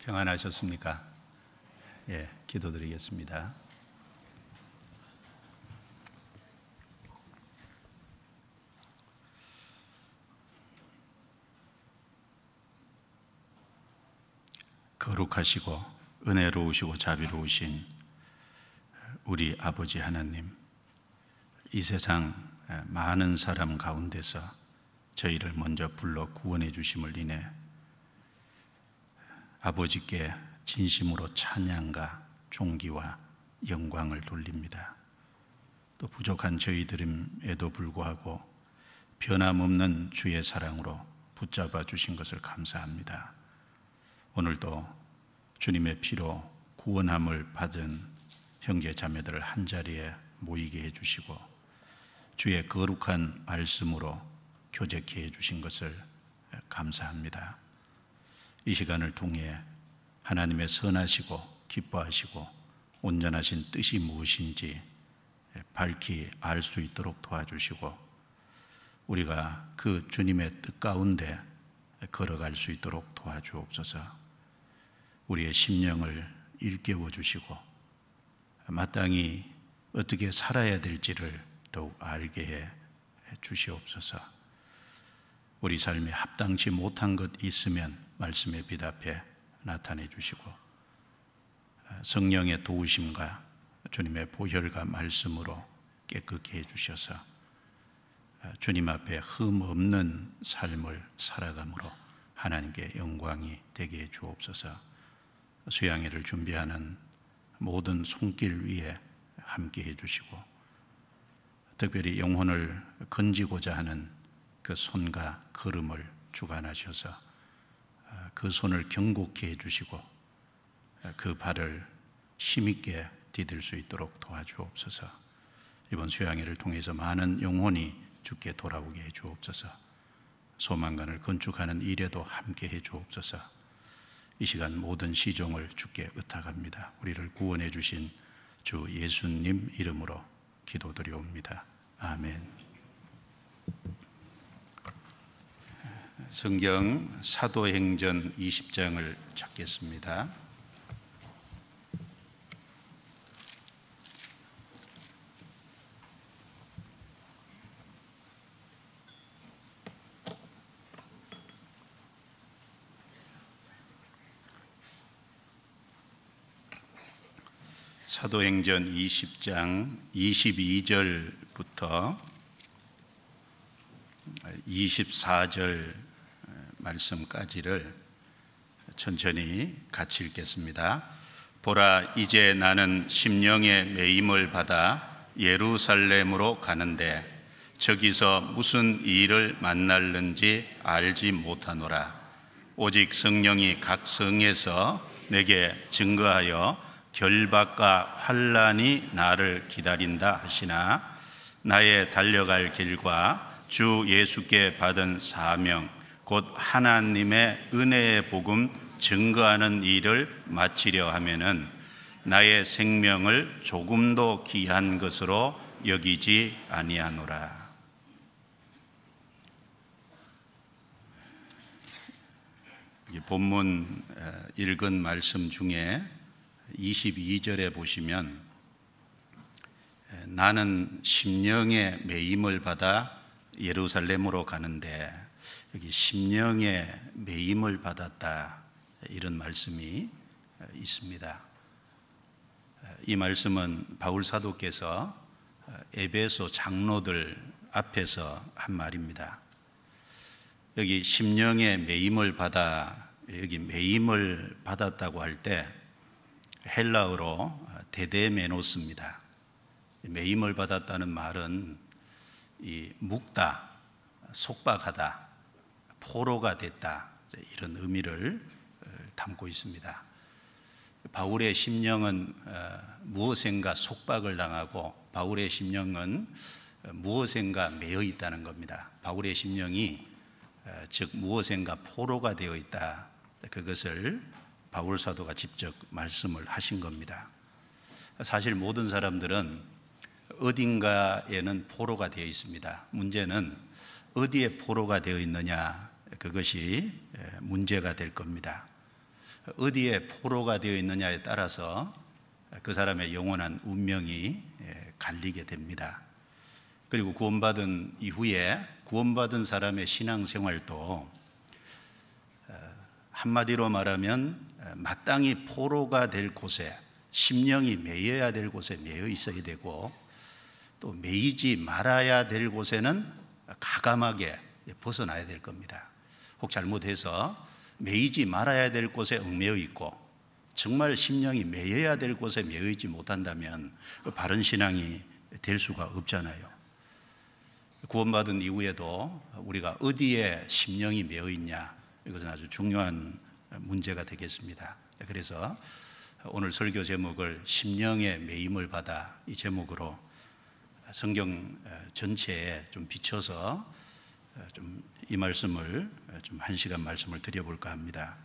평안하셨습니까? 예, 기도드리겠습니다. 거룩하시고 은혜로우시고 자비로우신 우리 아버지 하나님, 이 세상 많은 사람 가운데서 저희를 먼저 불러 구원해 주심을 인해 아버지께 진심으로 찬양과 존귀와 영광을 돌립니다. 또 부족한 저희들임에도 불구하고 변함없는 주의 사랑으로 붙잡아 주신 것을 감사합니다. 오늘도 주님의 피로 구원함을 받은 형제 자매들을 한자리에 모이게 해주시고 주의 거룩한 말씀으로 교제케 해주신 것을 감사합니다. 이 시간을 통해 하나님의 선하시고 기뻐하시고 온전하신 뜻이 무엇인지 밝히 알 수 있도록 도와주시고 우리가 그 주님의 뜻 가운데 걸어갈 수 있도록 도와주옵소서. 우리의 심령을 일깨워 주시고 마땅히 어떻게 살아야 될지를 더욱 알게 해 주시옵소서. 우리 삶에 합당치 못한 것 있으면 말씀에 비답해 나타내 주시고 성령의 도우심과 주님의 보혈과 말씀으로 깨끗게 해 주셔서 주님 앞에 흠 없는 삶을 살아감으로 하나님께 영광이 되게 해 주옵소서. 수양회를 준비하는 모든 손길 위에 함께 해 주시고 특별히 영혼을 건지고자 하는 그 손과 걸음을 주관하셔서 그 손을 경고케 해 주시고 그 발을 힘있게 디딜 수 있도록 도와주옵소서. 이번 수양회를 통해서 많은 영혼이 주께 돌아오게 해 주옵소서. 소망관을 건축하는 일에도 함께 해 주옵소서. 이 시간 모든 시종을 주께 의탁합니다. 우리를 구원해 주신 주 예수님 이름으로 기도드리옵니다. 아멘. 성경 사도행전 20장을 찾겠습니다. 사도행전 20장 22절부터 24절 말씀까지를 천천히 같이 읽겠습니다. 보라, 이제 나는 심령의 매임을 받아 예루살렘으로 가는데 저기서 무슨 일을 만날는지 알지 못하노라. 오직 성령이 각 성에서 내게 증거하여 결박과 환난이 나를 기다린다 하시나 나의 달려갈 길과 주 예수께 받은 사명 곧 하나님의 은혜의 복음 증거하는 일을 마치려 하면은 나의 생명을 조금도 귀한 것으로 여기지 아니하노라. 본문 읽은 말씀 중에 22절에 보시면 나는 심령의 매임을 받아 예루살렘으로 가는데 여기 심령의 매임을 받았다 이런 말씀이 있습니다. 이 말씀은 바울 사도께서 에베소 장로들 앞에서 한 말입니다. 여기 심령의 매임을 받아 여기 매임을 받았다고 할 때 헬라어로 데데메노스입니다. 매임을 받았다는 말은 묵다, 속박하다, 포로가 됐다 이런 의미를 담고 있습니다. 바울의 심령은 무엇인가 속박을 당하고 바울의 심령은 무엇인가 매여 있다는 겁니다. 바울의 심령이 즉 무엇인가 포로가 되어 있다. 그것을 바울 사도가 직접 말씀을 하신 겁니다. 사실 모든 사람들은 어딘가에는 포로가 되어 있습니다. 문제는 어디에 포로가 되어 있느냐, 그것이 문제가 될 겁니다. 어디에 포로가 되어 있느냐에 따라서 그 사람의 영원한 운명이 갈리게 됩니다. 그리고 구원받은 이후에 구원받은 사람의 신앙생활도 한마디로 말하면 마땅히 포로가 될 곳에, 심령이 매여야 될 곳에 매여 있어야 되고, 또 매이지 말아야 될 곳에는 가감하게 벗어나야 될 겁니다. 혹 잘못해서 매이지 말아야 될 곳에 얽매여 있고 정말 심령이 매여야 될 곳에 매여 있지 못한다면 바른 신앙이 될 수가 없잖아요. 구원받은 이후에도 우리가 어디에 심령이 매여 있냐, 이것은 아주 중요한 문제가 되겠습니다. 그래서 오늘 설교 제목을 심령의 매임을 받아, 이 제목으로 성경 전체에 좀 비춰서 좀 이 말씀을 좀 1시간 말씀을 드려볼까 합니다.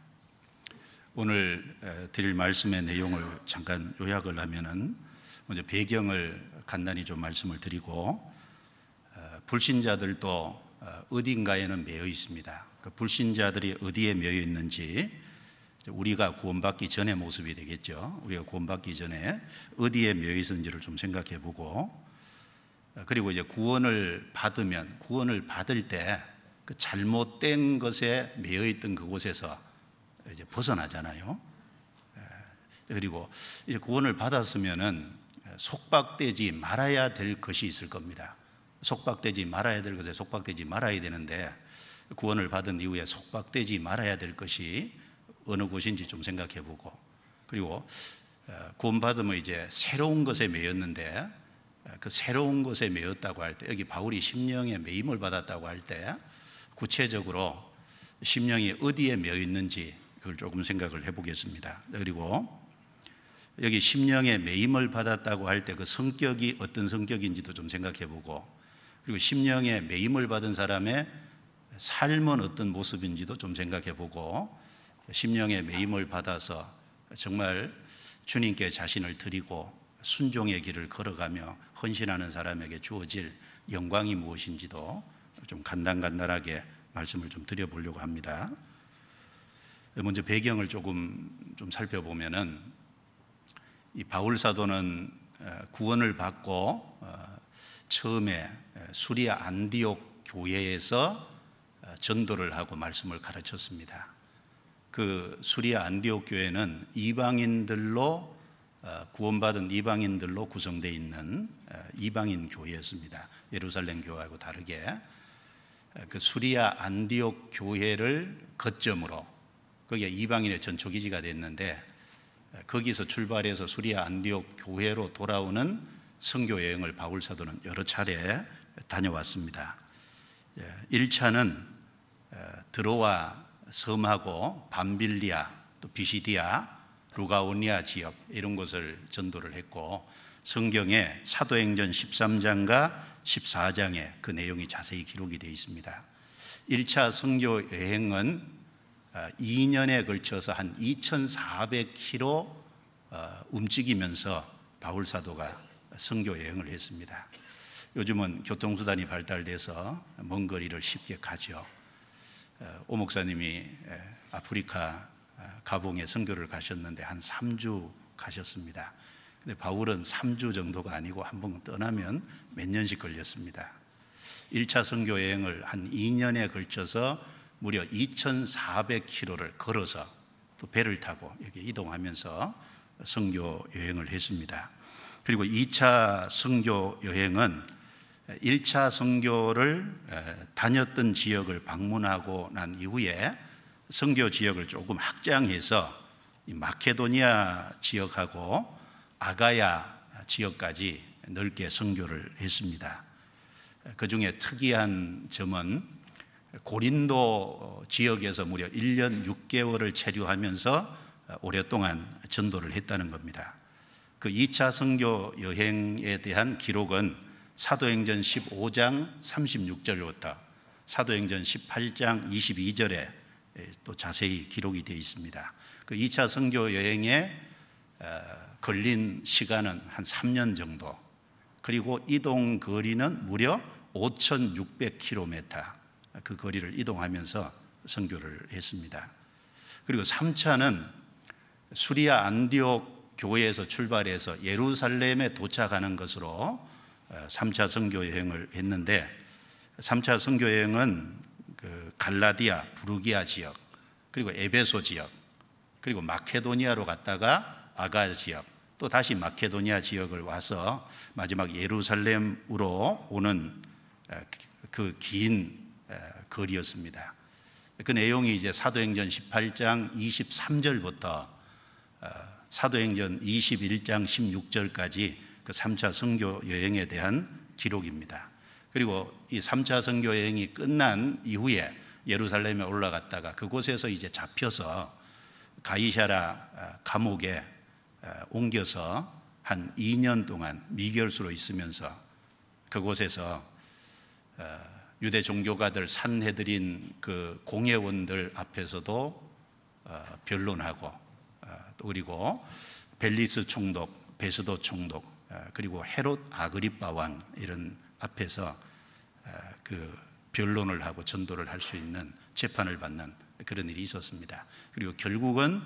오늘 드릴 말씀의 내용을 잠깐 요약을 하면은, 먼저 배경을 간단히 좀 말씀을 드리고, 불신자들도 어딘가에는 매여 있습니다. 그 불신자들이 어디에 매여 있는지, 우리가 구원받기 전의 모습이 되겠죠. 우리가 구원받기 전에 어디에 매여 있었는지를 좀 생각해 보고, 그리고 이제 구원을 받으면, 구원을 받을 때 그 잘못된 것에 매여 있던 그곳에서 이제 벗어나잖아요. 그리고 이제 구원을 받았으면은 속박되지 말아야 될 것이 있을 겁니다. 속박되지 말아야 될 것에 속박되지 말아야 되는데, 구원을 받은 이후에 속박되지 말아야 될 것이 어느 곳인지 좀 생각해 보고, 그리고 구원받으면 이제 새로운 것에 매였는데, 그 새로운 것에 매였다고 할 때, 여기 바울이 심령에 매임을 받았다고 할 때 구체적으로 심령이 어디에 매여 있는지 그걸 조금 생각을 해보겠습니다. 그리고 여기 심령에 매임을 받았다고 할 때 그 성격이 어떤 성격인지도 좀 생각해보고, 그리고 심령에 매임을 받은 사람의 삶은 어떤 모습인지도 좀 생각해보고, 심령에 매임을 받아서 정말 주님께 자신을 드리고 순종의 길을 걸어가며 헌신하는 사람에게 주어질 영광이 무엇인지도 좀 간단하게 말씀을 좀 드려보려고 합니다. 먼저 배경을 조금 좀 살펴보면은, 이 바울 사도는 구원을 받고 처음에 수리아 안디옥 교회에서 전도를 하고 말씀을 가르쳤습니다. 그 수리아 안디옥 교회는 이방인들로 구원받은 이방인들로 구성되어 있는 이방인 교회였습니다. 예루살렘 교회하고 다르게 그 수리아 안디옥 교회를 거점으로, 거기가 이방인의 전초기지가 됐는데, 거기서 출발해서 수리아 안디옥 교회로 돌아오는 선교 여행을 바울 사도는 여러 차례 다녀왔습니다. 1차는 드로아 섬하고 밤빌리아, 또 비시디아, 루가오니아 지역, 이런 곳을 전도를 했고, 성경에 사도행전 13장과 14장에 그 내용이 자세히 기록이 되어 있습니다. 1차 선교 여행은 2년에 걸쳐서 한 2,400km 움직이면서 바울 사도가 선교 여행을 했습니다. 요즘은 교통수단이 발달돼서 먼 거리를 쉽게 가죠. 오 목사님이 아프리카 가봉에 선교를 가셨는데 한 3주 가셨습니다. 근데 바울은 3주 정도가 아니고 한 번 떠나면 몇 년씩 걸렸습니다. 1차 선교 여행을 한 2년에 걸쳐서 무려 2,400km를 걸어서 또 배를 타고 이렇게 이동하면서 선교 여행을 했습니다. 그리고 2차 선교 여행은 1차 선교를 다녔던 지역을 방문하고 난 이후에 선교 지역을 조금 확장해서 마케도니아 지역하고 아가야 지역까지 넓게 선교를 했습니다. 그 중에 특이한 점은 고린도 지역에서 무려 1년 6개월을 체류하면서 오랫동안 전도를 했다는 겁니다. 그 2차 선교 여행에 대한 기록은 사도행전 15장 36절부터 사도행전 18장 22절에 또 자세히 기록이 되어 있습니다. 그 2차 선교 여행에 걸린 시간은 한 3년 정도, 그리고 이동 거리는 무려 5,600km, 그 거리를 이동하면서 선교를 했습니다. 그리고 3차는 수리아 안디옥 교회에서 출발해서 예루살렘에 도착하는 것으로 3차 선교 여행을 했는데, 3차 선교 여행은 그 갈라디아, 부르기아 지역, 그리고 에베소 지역, 그리고 마케도니아로 갔다가 아가 지역, 또 다시 마케도니아 지역을 와서 마지막 예루살렘으로 오는 그 긴 거리였습니다. 그 내용이 이제 사도행전 18장 23절부터 사도행전 21장 16절까지 그 3차 선교 여행에 대한 기록입니다. 그리고 이 3차 선교 여행이 끝난 이후에 예루살렘에 올라갔다가 그곳에서 이제 잡혀서 가이사랴 감옥에 옮겨서 한 2년 동안 미결수로 있으면서 그곳에서 유대 종교가들 산헤드린 그 공회원들 앞에서도 변론하고, 또 그리고 벨리스 총독, 베스도 총독, 그리고 헤롯 아그리빠 왕 이런 앞에서 그 변론을 하고 전도를 할 수 있는 재판을 받는 그런 일이 있었습니다. 그리고 결국은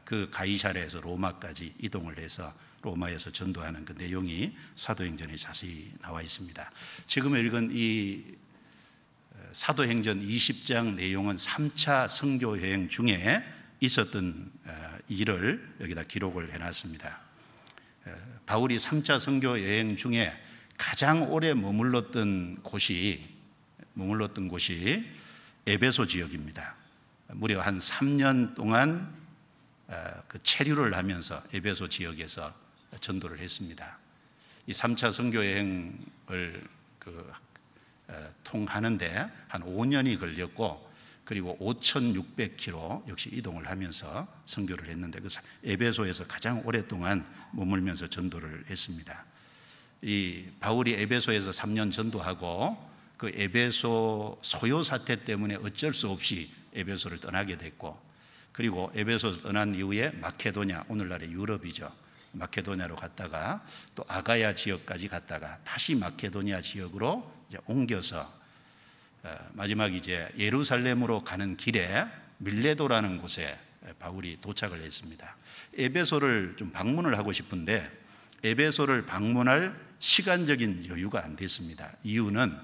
그 가이사랴에서 로마까지 이동을 해서 로마에서 전도하는 그 내용이 사도행전에 자세히 나와 있습니다. 지금 읽은 이 사도행전 20장 내용은 3차 선교 여행 중에 있었던 일을 여기다 기록을 해놨습니다. 바울이 3차 선교 여행 중에 가장 오래 머물렀던 곳이 에베소 지역입니다. 무려 한 3년 동안 그 체류를 하면서 에베소 지역에서 전도를 했습니다. 이 3차 선교 여행을 통하는데 한 5년이 걸렸고, 그리고 5,600km 역시 이동을 하면서 선교를 했는데, 그 에베소에서 가장 오랫동안 머물면서 전도를 했습니다. 이 바울이 에베소에서 3년 전도하고 그 에베소 소요 사태 때문에 어쩔 수 없이 에베소를 떠나게 됐고, 그리고 에베소 떠난 이후에 마케도냐, 오늘날의 유럽이죠, 마케도냐로 갔다가 또 아가야 지역까지 갔다가 다시 마케도냐 지역으로 이제 옮겨서 마지막 이제 예루살렘으로 가는 길에 밀레도라는 곳에 바울이 도착을 했습니다. 에베소를 좀 방문을 하고 싶은데 에베소를 방문할 시간적인 여유가 안 됐습니다. 이유는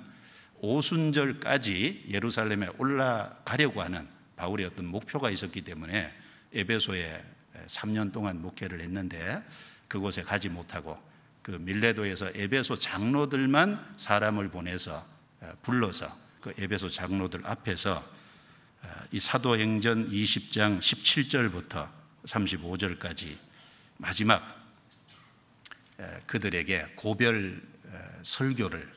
오순절까지 예루살렘에 올라가려고 하는 바울의 어떤 목표가 있었기 때문에 에베소에 3년 동안 목회를 했는데 그곳에 가지 못하고 그 밀레도에서 에베소 장로들만 사람을 보내서 불러서 그 에베소 장로들 앞에서 이 사도행전 20장 17절부터 35절까지 마지막 그들에게 고별 설교를,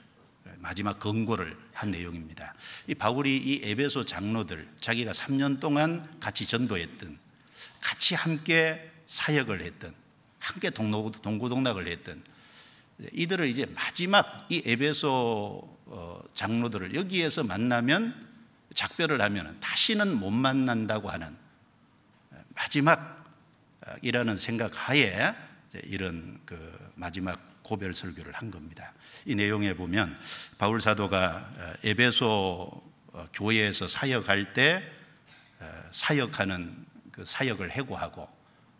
마지막 권고를 한 내용입니다. 이 바울이 이 에베소 장로들, 자기가 3년 동안 같이 전도했던, 같이 함께 사역을 했던, 함께 동고동락을 했던 이들을 이제 마지막 이 에베소 장로들을 여기에서 만나면, 작별을 하면 다시는 못 만난다고 하는 마지막이라는 생각하에 이런 그 마지막 고별 설교를 한 겁니다. 이 내용에 보면 바울 사도가 에베소 교회에서 사역할 때 사역하는 그 사역을 해고하고,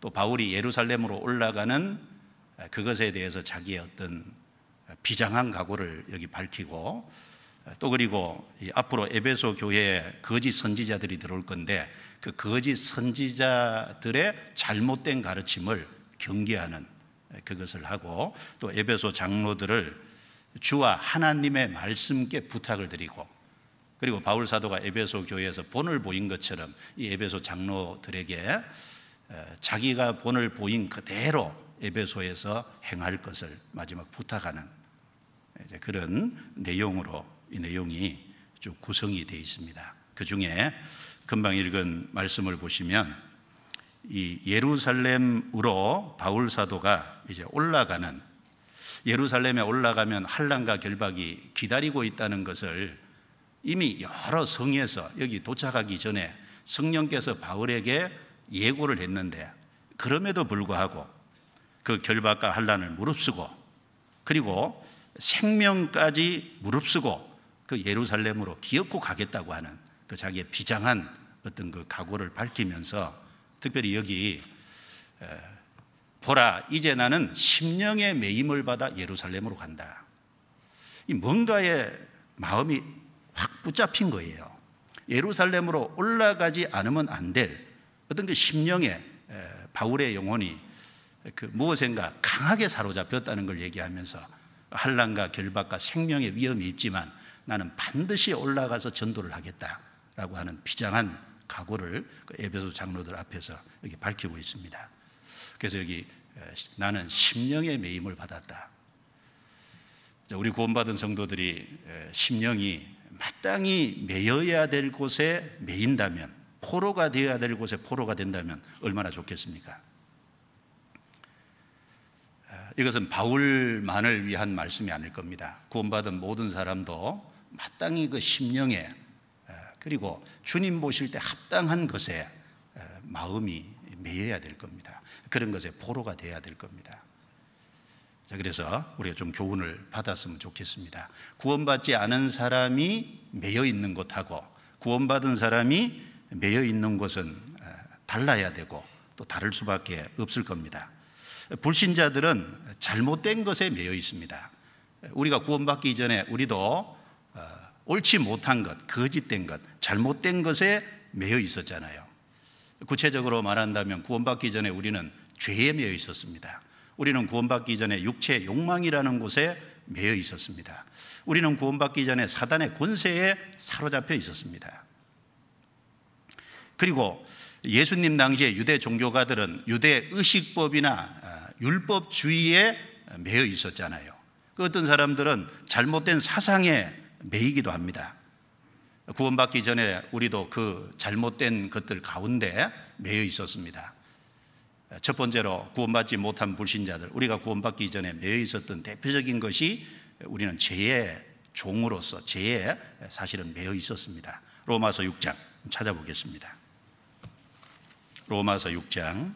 또 바울이 예루살렘으로 올라가는 그것에 대해서 자기의 어떤 비장한 각오를 여기 밝히고, 또 그리고 앞으로 에베소 교회에 거짓 선지자들이 들어올 건데 그 거짓 선지자들의 잘못된 가르침을 경계하는 그것을 하고, 또 에베소 장로들을 주와 하나님의 말씀께 부탁을 드리고, 그리고 바울 사도가 에베소 교회에서 본을 보인 것처럼 이 에베소 장로들에게 자기가 본을 보인 그대로 에베소에서 행할 것을 마지막 부탁하는 그런 내용으로 이 내용이 쭉 구성이 되어 있습니다. 그 중에 금방 읽은 말씀을 보시면 이 예루살렘으로 바울 사도가 이제 올라가는, 예루살렘에 올라가면 환난과 결박이 기다리고 있다는 것을 이미 여러 성에서 여기 도착하기 전에 성령께서 바울에게 예고를 했는데, 그럼에도 불구하고 그 결박과 환난을 무릅쓰고, 그리고 생명까지 무릅쓰고 그 예루살렘으로 기어코 가겠다고 하는 그 자기의 비장한 어떤 그 각오를 밝히면서, 특별히 여기 보라, 이제 나는 심령의 매임을 받아 예루살렘으로 간다. 이 뭔가에 마음이 확 붙잡힌 거예요. 예루살렘으로 올라가지 않으면 안 될 어떤 그 심령의 바울의 영혼이 그 무엇인가 강하게 사로잡혔다는 걸 얘기하면서 환난과 결박과 생명의 위험이 있지만 나는 반드시 올라가서 전도를 하겠다라고 하는 비장한 각오를 에베소 장로들 앞에서 여기 밝히고 있습니다. 그래서 여기 나는 심령의 매임을 받았다. 우리 구원받은 성도들이 심령이 마땅히 매여야 될 곳에 매인다면, 포로가 되어야 될 곳에 포로가 된다면 얼마나 좋겠습니까? 이것은 바울만을 위한 말씀이 아닐 겁니다. 구원받은 모든 사람도 마땅히 그 심령에, 그리고 주님 보실 때 합당한 것에 마음이 매여야 될 겁니다. 그런 것에 포로가 되어야 될 겁니다. 자, 그래서 우리가 좀 교훈을 받았으면 좋겠습니다. 구원받지 않은 사람이 매여 있는 곳하고 구원받은 사람이 매여 있는 곳은 달라야 되고 또 다를 수밖에 없을 겁니다. 불신자들은 잘못된 것에 매여 있습니다. 우리가 구원받기 전에 우리도 옳지 못한 것, 거짓된 것, 잘못된 것에 매여 있었잖아요. 구체적으로 말한다면 구원받기 전에 우리는 죄에 매여 있었습니다. 우리는 구원받기 전에 육체의 욕망이라는 곳에 매여 있었습니다. 우리는 구원받기 전에 사단의 권세에 사로잡혀 있었습니다. 그리고 예수님 당시에 유대 종교가들은 유대 의식법이나 율법주의에 매여 있었잖아요. 그 어떤 사람들은 잘못된 사상에 매이기도 합니다. 구원받기 전에 우리도 그 잘못된 것들 가운데 매여 있었습니다. 첫 번째로 구원받지 못한 불신자들, 우리가 구원받기 전에 매여 있었던 대표적인 것이 우리는 죄의 종으로서 죄에 사실은 매여 있었습니다. 로마서 6장 찾아보겠습니다. 로마서 6장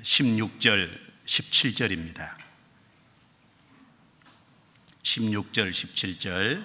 16절 17절입니다. 16절 17절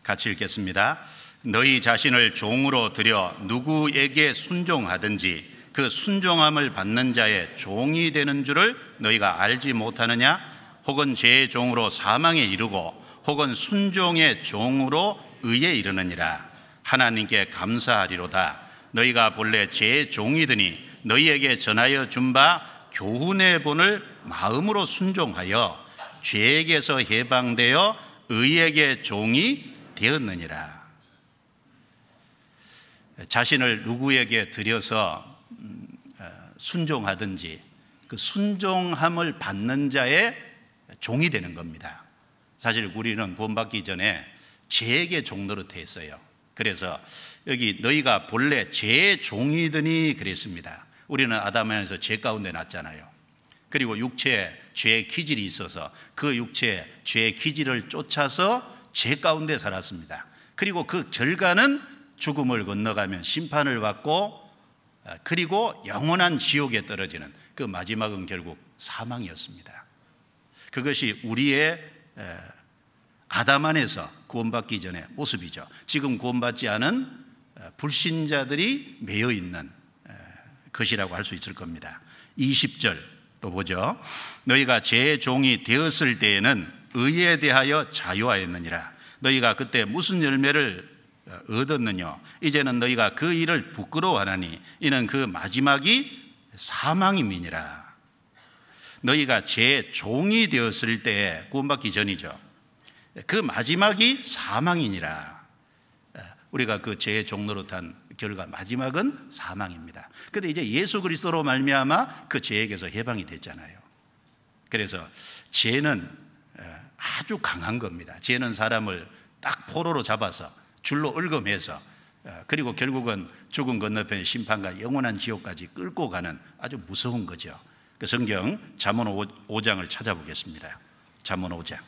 같이 읽겠습니다. 너희 자신을 종으로 들여 누구에게 순종하든지 그 순종함을 받는 자의 종이 되는 줄을 너희가 알지 못하느냐? 혹은 죄의 종으로 사망에 이르고 혹은 순종의 종으로 의에 이르느니라. 하나님께 감사하리로다. 너희가 본래 죄의 종이더니 너희에게 전하여 준 바 교훈의 본을 마음으로 순종하여 죄에게서 해방되어 의에게 종이 되었느니라. 자신을 누구에게 드려서 순종하든지 그 순종함을 받는 자의 종이 되는 겁니다. 사실 우리는 구원받기 전에 죄에게 종 노릇했어요. 그래서 여기 너희가 본래 죄의 종이더니 그랬습니다. 우리는 아담에서 죄 가운데 났잖아요. 그리고 육체에 죄의 기질이 있어서 그 육체에 죄의 기질을 쫓아서 죄 가운데 살았습니다. 그리고 그 결과는 죽음을 건너가면 심판을 받고 그리고 영원한 지옥에 떨어지는 그 마지막은 결국 사망이었습니다. 그것이 우리의 아담 안에서 구원받기 전의 모습이죠. 지금 구원받지 않은 불신자들이 매여 있는 것이라고 할 수 있을 겁니다. 20절로 보죠. 너희가 죄의 종이 되었을 때에는 의에 대하여 자유하였느니라. 너희가 그때 무슨 열매를 얻었느냐? 이제는 너희가 그 일을 부끄러워하나니 이는 그 마지막이 사망임이니라. 너희가 죄의 종이 되었을 때 구원받기 전이죠. 그 마지막이 사망이니라. 우리가 그 죄의 종 노릇한 결과 마지막은 사망입니다. 그런데 이제 예수 그리스도로 말미암아 그 죄에게서 해방이 됐잖아요. 그래서 죄는 아주 강한 겁니다. 죄는 사람을 딱 포로로 잡아서 줄로 얽어매서 그리고 결국은 죽음 건너편의 심판과 영원한 지옥까지 끌고 가는 아주 무서운 거죠. 그 성경 잠언 5장을 찾아보겠습니다. 잠언 5장.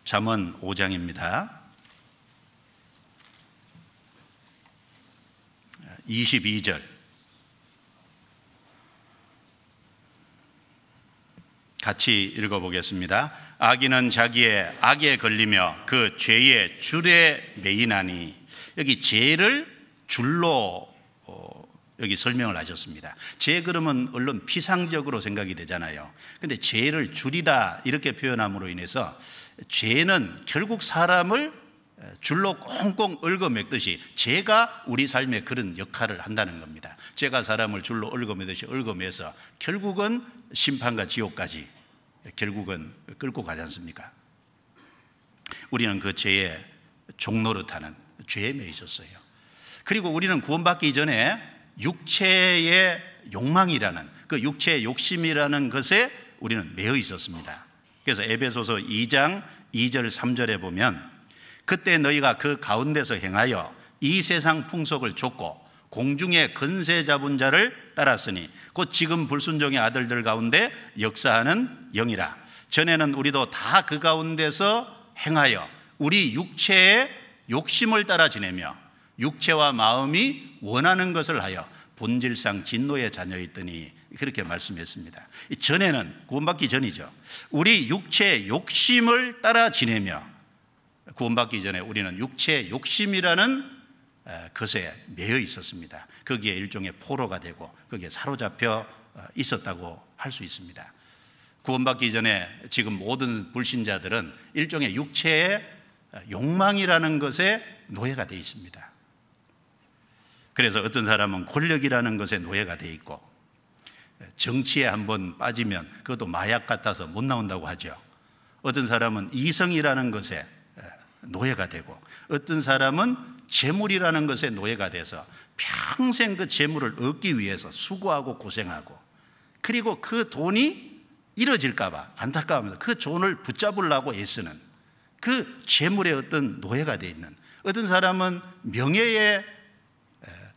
잠언 5장입니다. 22절 같이 읽어보겠습니다. 악인은 자기의 악에 걸리며 그 죄의 줄에 매이나니. 여기 죄를 줄로 여기 설명을 하셨습니다. 죄 그러면 얼른 피상적으로 생각이 되잖아요. 근데 죄를 줄이다 이렇게 표현함으로 인해서 죄는 결국 사람을 줄로 꽁꽁 얽어매듯이 죄가 우리 삶에 그런 역할을 한다는 겁니다. 죄가 사람을 줄로 얽어매듯이 얽어매서 결국은 심판과 지옥까지 결국은 끌고 가지 않습니까? 우리는 그 죄의 종노릇하는 죄에 매여 있었어요. 그리고 우리는 구원받기 전에 육체의 욕망이라는 그 육체의 욕심이라는 것에 우리는 매여 있었습니다. 그래서 에베소서 2장 2절 3절에 보면 그때 너희가 그 가운데서 행하여 이 세상 풍속을 좇고 공중의 권세 잡은 자를 따랐으니 곧 지금 불순종의 아들들 가운데 역사하는 영이라. 전에는 우리도 다 그 가운데서 행하여 우리 육체의 욕심을 따라 지내며 육체와 마음이 원하는 것을 하여 본질상 진노의 자녀였더니 그렇게 말씀했습니다. 전에는 구원받기 전이죠. 우리 육체의 욕심을 따라 지내며 구원받기 전에 우리는 육체의 욕심이라는 것에 매여 있었습니다. 거기에 일종의 포로가 되고 거기에 사로잡혀 있었다고 할 수 있습니다. 구원받기 전에 지금 모든 불신자들은 일종의 육체의 욕망이라는 것에 노예가 되어 있습니다. 그래서 어떤 사람은 권력이라는 것에 노예가 되어 있고 정치에 한번 빠지면 그것도 마약 같아서 못 나온다고 하죠. 어떤 사람은 이성이라는 것에 노예가 되고 어떤 사람은 재물이라는 것에 노예가 돼서 평생 그 재물을 얻기 위해서 수고하고 고생하고 그리고 그 돈이 잃어질까 봐 안타까워하면서 그 돈을 붙잡으려고 애쓰는 그 재물의 어떤 노예가 되어 있는, 어떤 사람은 명예의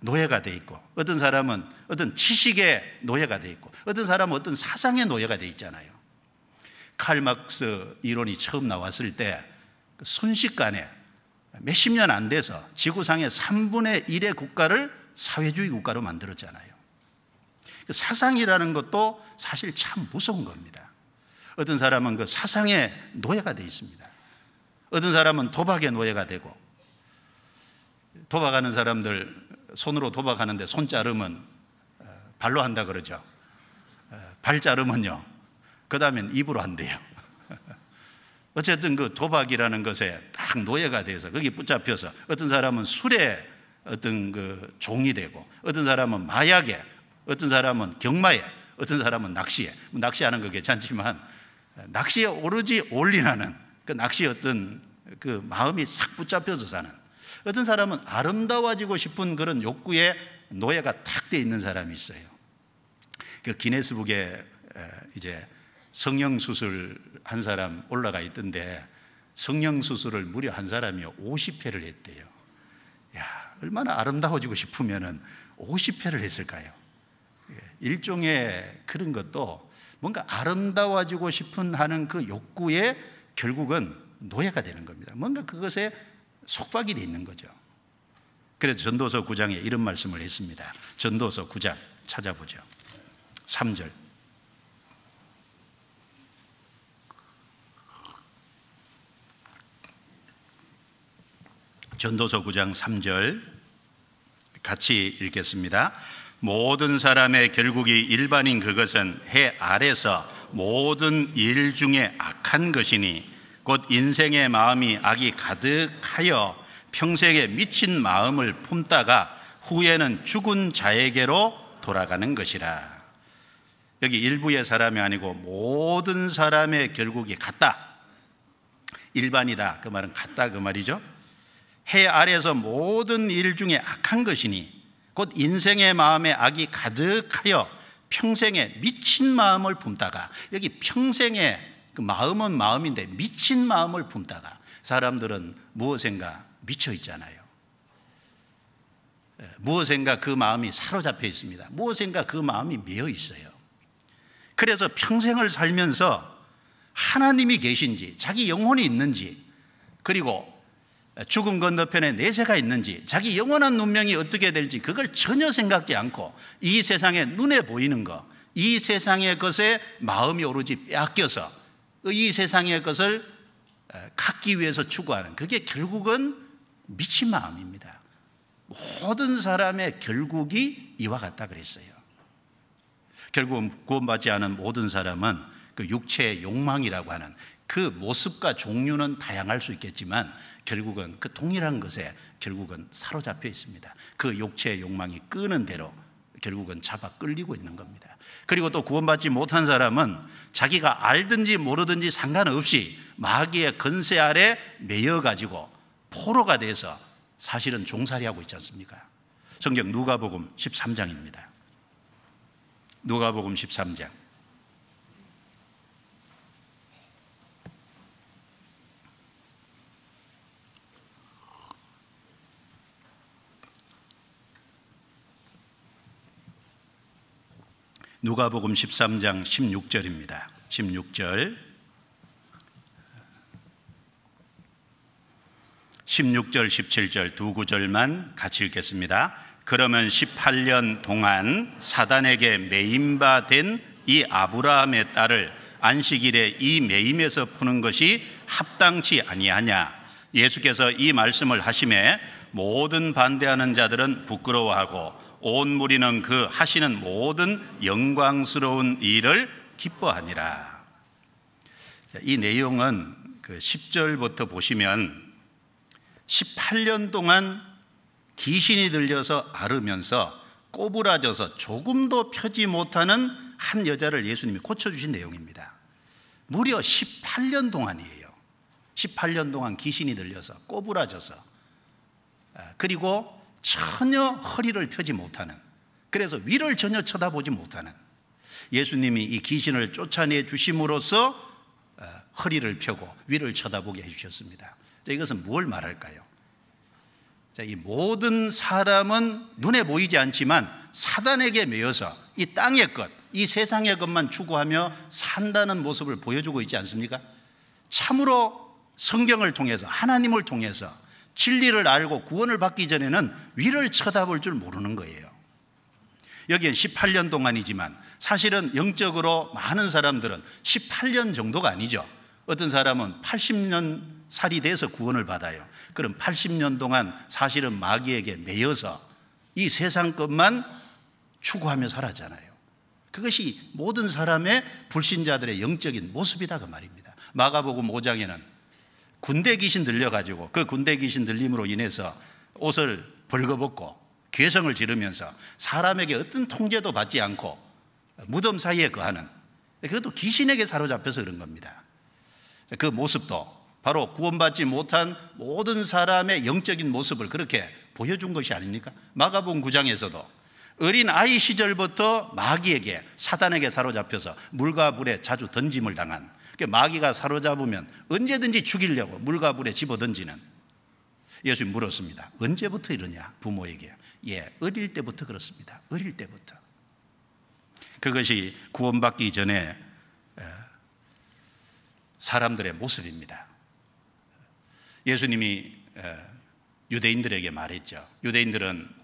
노예가 되어 있고 어떤 사람은 어떤 지식의 노예가 되어 있고 어떤 사람은 어떤 사상의 노예가 되어 있잖아요. 칼 막스 이론이 처음 나왔을 때 순식간에 몇십 년 안 돼서 지구상의 3분의 1의 국가를 사회주의 국가로 만들었잖아요. 사상이라는 것도 사실 참 무서운 겁니다. 어떤 사람은 그 사상의 노예가 되어 있습니다. 어떤 사람은 도박의 노예가 되고, 도박하는 사람들 손으로 도박하는데 손 자르면 발로 한다 그러죠. 발 자르면요 그 다음엔 입으로 한대요. 어쨌든 그 도박이라는 것에 딱 노예가 돼서 거기 붙잡혀서 어떤 사람은 술에 어떤 그 종이 되고 어떤 사람은 마약에, 어떤 사람은 경마에, 어떤 사람은 낚시에. 낚시하는 거 괜찮지만 낚시에 오로지 올인하는 그 낚시의 어떤 그 마음이 싹 붙잡혀서 사는, 어떤 사람은 아름다워지고 싶은 그런 욕구에 노예가 탁 돼 있는 사람이 있어요. 그 기네스북에 이제 성형수술 한 사람 올라가 있던데 성형수술을 무려 한 사람이 50회를 했대요. 야, 얼마나 아름다워지고 싶으면 50회를 했을까요? 일종의 그런 것도 뭔가 아름다워지고 싶은 하는 그 욕구에 결국은 노예가 되는 겁니다. 뭔가 그것에 속박이 있는 거죠. 그래서 전도서 9장에 이런 말씀을 했습니다. 전도서 9장 찾아보죠. 3절. 전도서 9장 3절 같이 읽겠습니다. 모든 사람의 결국이 일반인 그것은 해 아래서 모든 일 중에 악한 것이니 곧 인생의 마음이 악이 가득하여 평생에 미친 마음을 품다가 후에는 죽은 자에게로 돌아가는 것이라. 여기 일부의 사람이 아니고 모든 사람의 결국이 같다, 일반이다, 그 말은 같다 그 말이죠. 해 아래에서 모든 일 중에 악한 것이니 곧 인생의 마음에 악이 가득하여 평생에 미친 마음을 품다가, 여기 평생에 그 마음은 마음인데 미친 마음을 품다가, 사람들은 무엇인가 미쳐 있잖아요. 무엇인가 그 마음이 사로잡혀 있습니다. 무엇인가 그 마음이 매여 있어요. 그래서 평생을 살면서 하나님이 계신지, 자기 영혼이 있는지, 그리고 죽음 건너편에 내세가 있는지, 자기 영원한 운명이 어떻게 될지 그걸 전혀 생각지 않고 이 세상에 눈에 보이는 거, 이 세상의 것에 마음이 오로지 빼앗겨서 이 세상의 것을 갖기 위해서 추구하는, 그게 결국은 미친 마음입니다. 모든 사람의 결국이 이와 같다 그랬어요. 결국은 구원받지 않은 모든 사람은 그 육체의 욕망이라고 하는 그 모습과 종류는 다양할 수 있겠지만 결국은 그 동일한 것에 결국은 사로잡혀 있습니다. 그 육체의 욕망이 끄는 대로 결국은 잡아 끌리고 있는 겁니다. 그리고 또 구원받지 못한 사람은 자기가 알든지 모르든지 상관없이 마귀의 건세 아래 매여가지고 포로가 돼서 사실은 종살이하고 있지 않습니까? 성경 누가복음 13장입니다. 누가복음 13장. 누가복음 13장 16절입니다. 16절 17절 두 구절만 같이 읽겠습니다. 그러면 18년 동안 사단에게 매임바 된 이 아브라함의 딸을 안식일에 이 매임에서 푸는 것이 합당치 아니하냐. 예수께서 이 말씀을 하심에 모든 반대하는 자들은 부끄러워하고 온 무리는 그 하시는 모든 영광스러운 일을 기뻐하니라. 이 내용은 그 10절부터 보시면 18년 동안 귀신이 들려서 앓으면서 꼬부라져서 조금도 펴지 못하는 한 여자를 예수님이 고쳐주신 내용입니다. 무려 18년 동안이에요. 18년 동안 귀신이 들려서 꼬부라져서, 그리고 전혀 허리를 펴지 못하는, 그래서 위를 전혀 쳐다보지 못하는 예수님이 이 귀신을 쫓아내 주심으로써 허리를 펴고 위를 쳐다보게 해주셨습니다. 이것은 무엇을 말할까요? 이 모든 사람은 눈에 보이지 않지만 사단에게 매여서 이 땅의 것, 이 세상의 것만 추구하며 산다는 모습을 보여주고 있지 않습니까? 참으로 성경을 통해서, 하나님을 통해서 진리를 알고 구원을 받기 전에는 위를 쳐다볼 줄 모르는 거예요. 여기엔 18년 동안이지만 사실은 영적으로 많은 사람들은 18년 정도가 아니죠. 어떤 사람은 80년 살이 돼서 구원을 받아요. 그럼 80년 동안 사실은 마귀에게 매여서 이 세상 것만 추구하며 살았잖아요. 그것이 모든 사람의 불신자들의 영적인 모습이다 그 말입니다. 마가복음 5장에는 군대 귀신 들려가지고 그 군대 귀신 들림으로 인해서 옷을 벌거벗고 괴성을 지르면서 사람에게 어떤 통제도 받지 않고 무덤 사이에 거하는, 그것도 귀신에게 사로잡혀서 그런 겁니다. 그 모습도 바로 구원받지 못한 모든 사람의 영적인 모습을 그렇게 보여준 것이 아닙니까? 마가복음 9장에서도 어린 아이 시절부터 마귀에게, 사단에게 사로잡혀서 물과 불에 자주 던짐을 당한, 마귀가 사로잡으면 언제든지 죽이려고 물과 불에 집어던지는, 예수님 물었습니다. 언제부터 이러냐 부모에게. 어릴 때부터 그렇습니다. 어릴 때부터. 그것이 구원받기 전에 사람들의 모습입니다. 예수님이 유대인들에게 말했죠. 유대인들은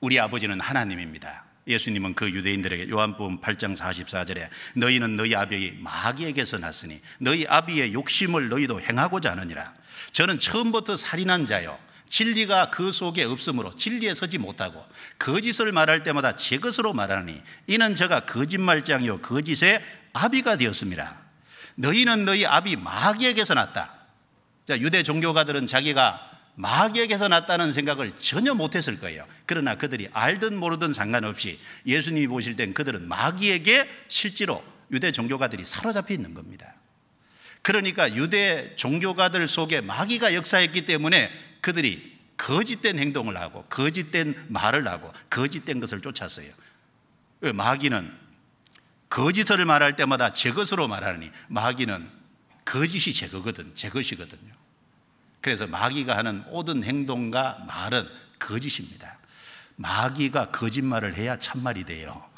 우리 아버지는 하나님입니다. 예수님은 그 유대인들에게 요한복음 8장 44절에 너희는 너희 아비 마귀에게서 났으니 너희 아비의 욕심을 너희도 행하고자 하느니라. 저는 처음부터 살인한 자요, 진리가 그 속에 없으므로 진리에 서지 못하고 거짓을 말할 때마다 제 것으로 말하니 이는 저가 거짓말장이요 거짓의 아비가 되었습니다. 너희는 너희 아비 마귀에게서 났다. 유대 종교가들은 자기가 마귀에게서 났다는 생각을 전혀 못했을 거예요. 그러나 그들이 알든 모르든 상관없이 예수님이 보실 땐 그들은 마귀에게 실제로 유대 종교가들이 사로잡혀 있는 겁니다. 그러니까 유대 종교가들 속에 마귀가 역사했기 때문에 그들이 거짓된 행동을 하고 거짓된 말을 하고 거짓된 것을 쫓았어요. 마귀는 거짓을 말할 때마다 제 것으로 말하니 마귀는 거짓이 제 것이거든요. 그래서 마귀가 하는 모든 행동과 말은 거짓입니다. 마귀가 거짓말을 해야 참말이 돼요.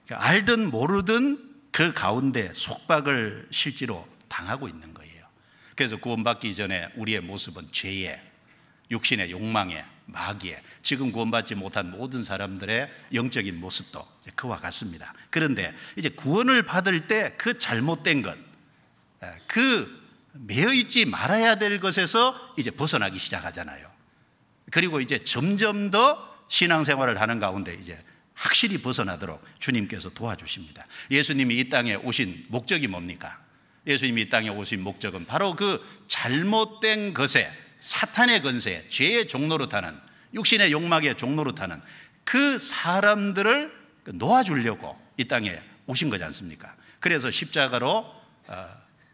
알든 모르든 그 가운데 속박을 실제로 당하고 있는 거예요. 그래서 구원받기 전에 우리의 모습은 죄에, 육신의 욕망에, 마귀의, 지금 구원받지 못한 모든 사람들의 영적인 모습도 그와 같습니다. 그런데 이제 구원을 받을 때 그 잘못된 것, 그 매여 있지 말아야 될 것에서 이제 벗어나기 시작하잖아요. 그리고 이제 점점 더 신앙생활을 하는 가운데 이제 확실히 벗어나도록 주님께서 도와주십니다. 예수님이 이 땅에 오신 목적이 뭡니까? 예수님이 이 땅에 오신 목적은 바로 그 잘못된 것에, 사탄의 건세에, 죄의 종로로 타는, 육신의 욕망의 종로로 타는 그 사람들을 놓아주려고 이 땅에 오신 거지 않습니까? 그래서 십자가로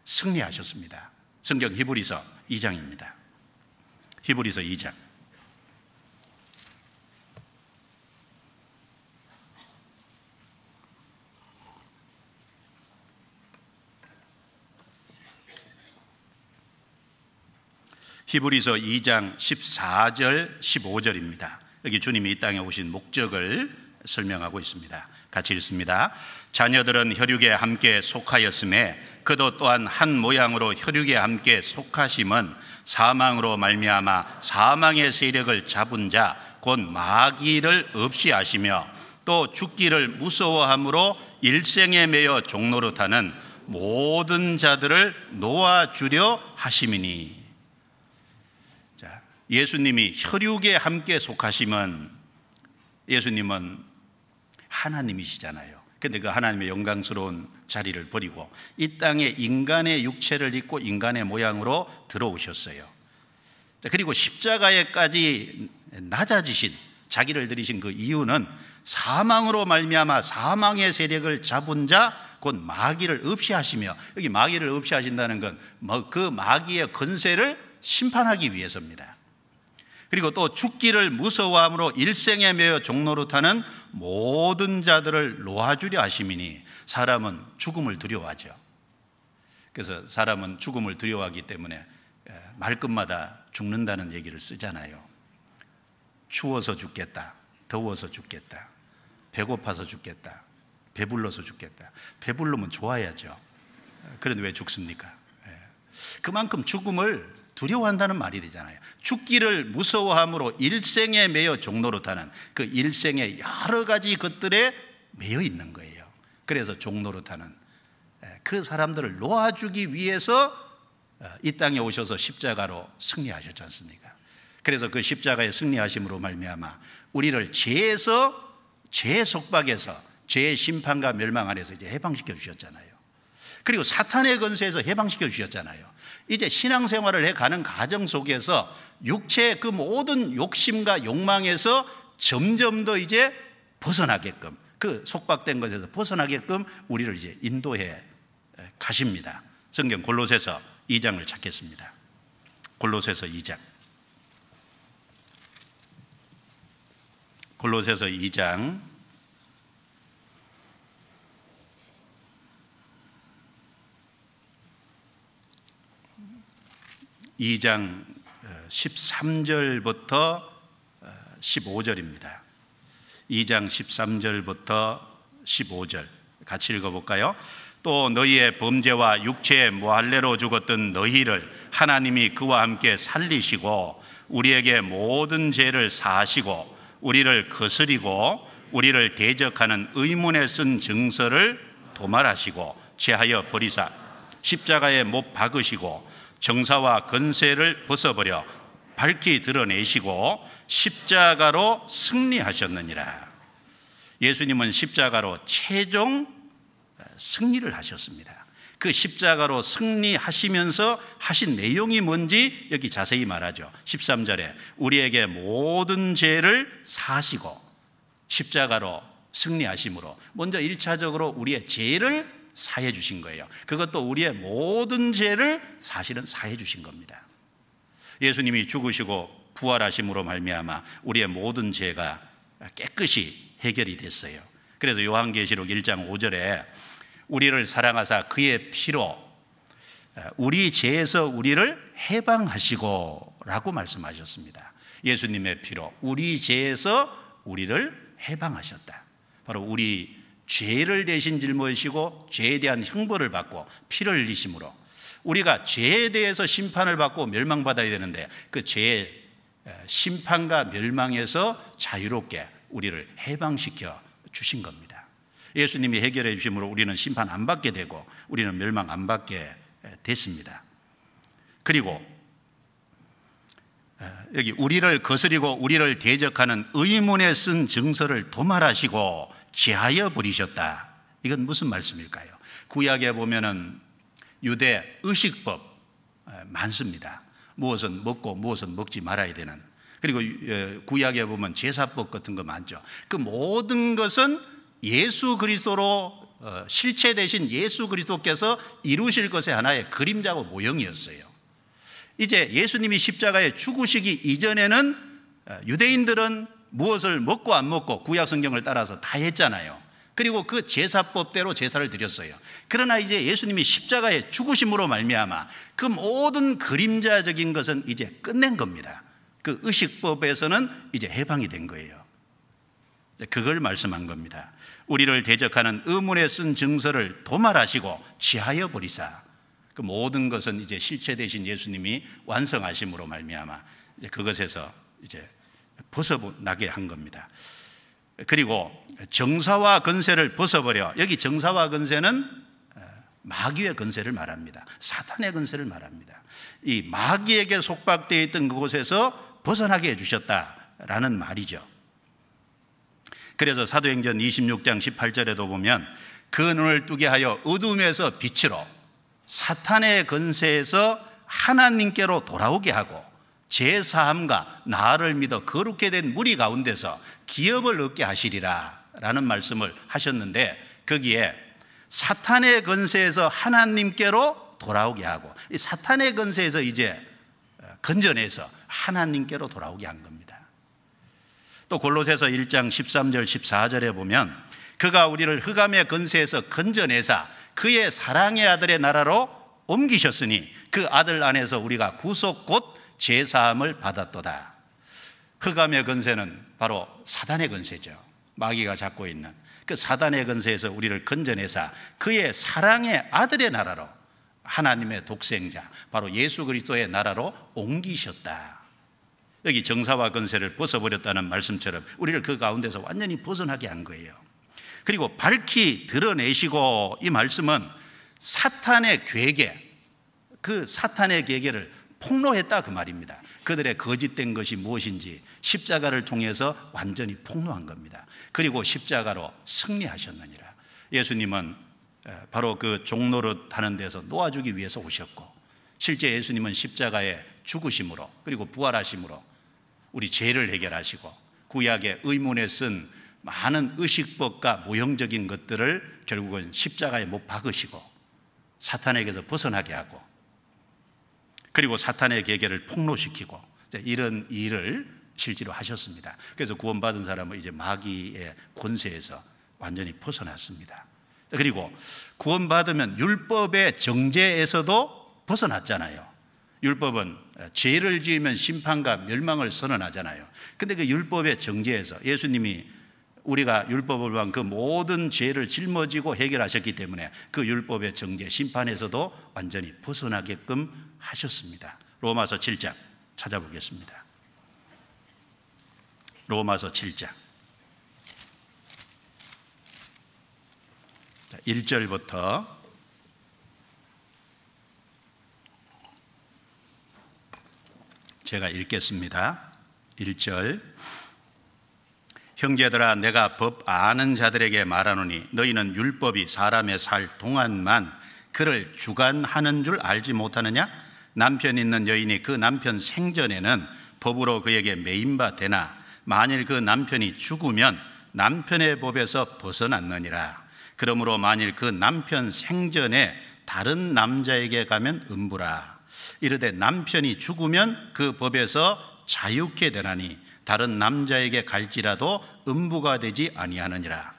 승리하셨습니다. 성경 히브리서 2장입니다. 히브리서 2장. 히브리서 2장 14절 15절입니다. 여기 주님이 이 땅에 오신 목적을 설명하고 있습니다. 같이 읽습니다. 자녀들은 혈육에 함께 속하였음에 그도 또한 한 모양으로 혈육에 함께 속하심은 사망으로 말미암아 사망의 세력을 잡은 자 곧 마귀를 없이 하시며 또 죽기를 무서워함으로 일생에 매여 종노릇하는 모든 자들을 놓아주려 하심이니. 자, 예수님이 혈육에 함께 속하심은, 예수님은 하나님이시잖아요. 근데 그 하나님의 영광스러운 자리를 버리고 이 땅에 인간의 육체를 입고 인간의 모양으로 들어오셨어요. 그리고 십자가에까지 낮아지신, 자기를 들이신 그 이유는 사망으로 말미암아 사망의 세력을 잡은 자 곧 마귀를 없이 하시며, 여기 마귀를 없이 하신다는 건 그 마귀의 건세를 심판하기 위해서입니다. 그리고 또 죽기를 무서워함으로 일생에 매여 종노릇하는 모든 자들을 놓아주려 하심이니. 사람은 죽음을 두려워하죠. 그래서 사람은 죽음을 두려워하기 때문에 말끝마다 죽는다는 얘기를 쓰잖아요. 추워서 죽겠다, 더워서 죽겠다, 배고파서 죽겠다, 배불러서 죽겠다. 배불르면 좋아야죠. 그런데 왜 죽습니까? 그만큼 죽음을 두려워한다는 말이 되잖아요. 죽기를 무서워함으로 일생에 매여 종노릇하는, 그 일생의 여러 가지 것들에 매여 있는 거예요. 그래서 종노릇하는 그 사람들을 놓아주기 위해서 이 땅에 오셔서 십자가로 승리하셨지 않습니까? 그래서 그 십자가의 승리하심으로 말미암아 우리를 죄에서, 죄의 속박에서, 죄의 심판과 멸망 아래서 이제 해방시켜 주셨잖아요. 그리고 사탄의 건세에서 해방시켜 주셨잖아요. 이제 신앙생활을 해가는 과정 속에서 육체의 그 모든 욕심과 욕망에서 점점 더 이제 벗어나게끔, 그 속박된 것에서 벗어나게끔 우리를 이제 인도해 가십니다. 성경 골로새서 2장을 찾겠습니다. 골로새서 2장. 골로새서 2장 2장 13절부터 15절입니다. 2장 13절부터 15절 같이 읽어볼까요? 또 너희의 범죄와 육체의 모할례로 죽었던 너희를 하나님이 그와 함께 살리시고 우리에게 모든 죄를 사하시고 우리를 거스리고 우리를 대적하는 의문에 쓴 증서를 도말하시고 제하여 버리사 십자가에 못 박으시고 정사와 건세를 벗어버려 밝히 드러내시고 십자가로 승리하셨느니라. 예수님은 십자가로 최종 승리를 하셨습니다. 그 십자가로 승리하시면서 하신 내용이 뭔지 여기 자세히 말하죠. 13절에 우리에게 모든 죄를 사하시고 십자가로 승리하심으로 먼저 1차적으로 우리의 죄를 사해 주신 거예요. 그것도 우리의 모든 죄를 사실은 사해 주신 겁니다. 예수님이 죽으시고 부활하심으로 말미암아 우리의 모든 죄가 깨끗이 해결이 됐어요. 그래서 요한계시록 1장 5절에 우리를 사랑하사 그의 피로 우리 죄에서 우리를 해방하시고 라고 말씀하셨습니다. 예수님의 피로 우리 죄에서 우리를 해방하셨다. 바로 우리 죄를 대신 짊어지시고 죄에 대한 형벌을 받고 피를 흘리심으로 우리가 죄에 대해서 심판을 받고 멸망받아야 되는데 그 죄의 심판과 멸망에서 자유롭게 우리를 해방시켜 주신 겁니다. 예수님이 해결해 주심으로 우리는 심판 안 받게 되고 우리는 멸망 안 받게 됐습니다. 그리고 여기 우리를 거스리고 우리를 대적하는 의문에 쓴 증서를 도말하시고 제하여 버리셨다. 이건 무슨 말씀일까요? 구약에 보면은 유대 의식법 많습니다. 무엇은 먹고 무엇은 먹지 말아야 되는, 그리고 구약에 보면 제사법 같은 거 많죠. 그 모든 것은 예수 그리스도로 실체 되신 예수 그리스도께서 이루실 것의 하나의 그림자고 모형이었어요. 이제 예수님이 십자가에 죽으시기 이전에는 유대인들은 무엇을 먹고 안 먹고 구약 성경을 따라서 다 했잖아요. 그리고 그 제사법대로 제사를 드렸어요. 그러나 이제 예수님이 십자가에 죽으심으로 말미암아 그 모든 그림자적인 것은 이제 끝낸 겁니다. 그 의식법에서는 이제 해방이 된 거예요. 그걸 말씀한 겁니다. 우리를 대적하는 의문에 쓴 증서를 도말하시고 지하여 버리사. 그 모든 것은 이제 실체 되신 예수님이 완성하심으로 말미암아 이제 그것에서 이제 벗어나게 한 겁니다. 그리고 정사와 건세를 벗어버려. 여기 정사와 건세는 마귀의 건세를 말합니다. 사탄의 건세를 말합니다. 이 마귀에게 속박되어 있던 그곳에서 벗어나게 해주셨다라는 말이죠. 그래서 사도행전 26장 18절에도 보면 그 눈을 뜨게 하여 어둠에서 빛으로 사탄의 건세에서 하나님께로 돌아오게 하고 제사함과 나를 믿어 거룩게 된 무리 가운데서 기업을 얻게 하시리라 라는 말씀을 하셨는데, 거기에 사탄의 건세에서 하나님께로 돌아오게 하고, 이 사탄의 건세에서 이제 건져내서 하나님께로 돌아오게 한 겁니다. 또 골로새서 1장 13절 14절에 보면 그가 우리를 흑암의 건세에서 건져내사 그의 사랑의 아들의 나라로 옮기셨으니 그 아들 안에서 우리가 구속 곧 제사함을 받았도다. 흑암의 건세는 바로 사단의 건세죠. 마귀가 잡고 있는 그 사단의 건세에서 우리를 건져내사 그의 사랑의 아들의 나라로, 하나님의 독생자 바로 예수 그리스도의 나라로 옮기셨다. 여기 정사와 건세를 벗어버렸다는 말씀처럼 우리를 그 가운데서 완전히 벗어나게 한 거예요. 그리고 밝히 드러내시고, 이 말씀은 사탄의 괴계, 그 사탄의 계계를 폭로했다 그 말입니다. 그들의 거짓된 것이 무엇인지 십자가를 통해서 완전히 폭로한 겁니다. 그리고 십자가로 승리하셨느니라. 예수님은 바로 그 종노릇 하는 데서 놓아주기 위해서 오셨고, 실제 예수님은 십자가에 죽으심으로 그리고 부활하심으로 우리 죄를 해결하시고 구약의 의문에 쓴 많은 의식법과 모형적인 것들을 결국은 십자가에 못 박으시고 사탄에게서 벗어나게 하고, 그리고 사탄의 계계를 폭로시키고 이런 일을 실제로 하셨습니다. 그래서 구원받은 사람은 이제 마귀의 권세에서 완전히 벗어났습니다. 그리고 구원받으면 율법의 정죄에서도 벗어났잖아요. 율법은 죄를 지으면 심판과 멸망을 선언하잖아요. 근데 그 율법의 정죄에서 예수님이 우리가 율법을 위한 그 모든 죄를 짊어지고 해결하셨기 때문에 그 율법의 정죄, 심판에서도 완전히 벗어나게끔 하셨습니다. 로마서 7장 찾아보겠습니다. 로마서 7장 1절부터 제가 읽겠습니다. 1절. 형제들아, 내가 법 아는 자들에게 말하노니 너희는 율법이 사람의 살 동안만 그를 주관하는 줄 알지 못하느냐? 남편 있는 여인이 그 남편 생전에는 법으로 그에게 매인바 되나 만일 그 남편이 죽으면 남편의 법에서 벗어났느니라. 그러므로 만일 그 남편 생전에 다른 남자에게 가면 음부라. 이르되 남편이 죽으면 그 법에서 자유케 되나니 다른 남자에게 갈지라도 음부가 되지 아니하느니라.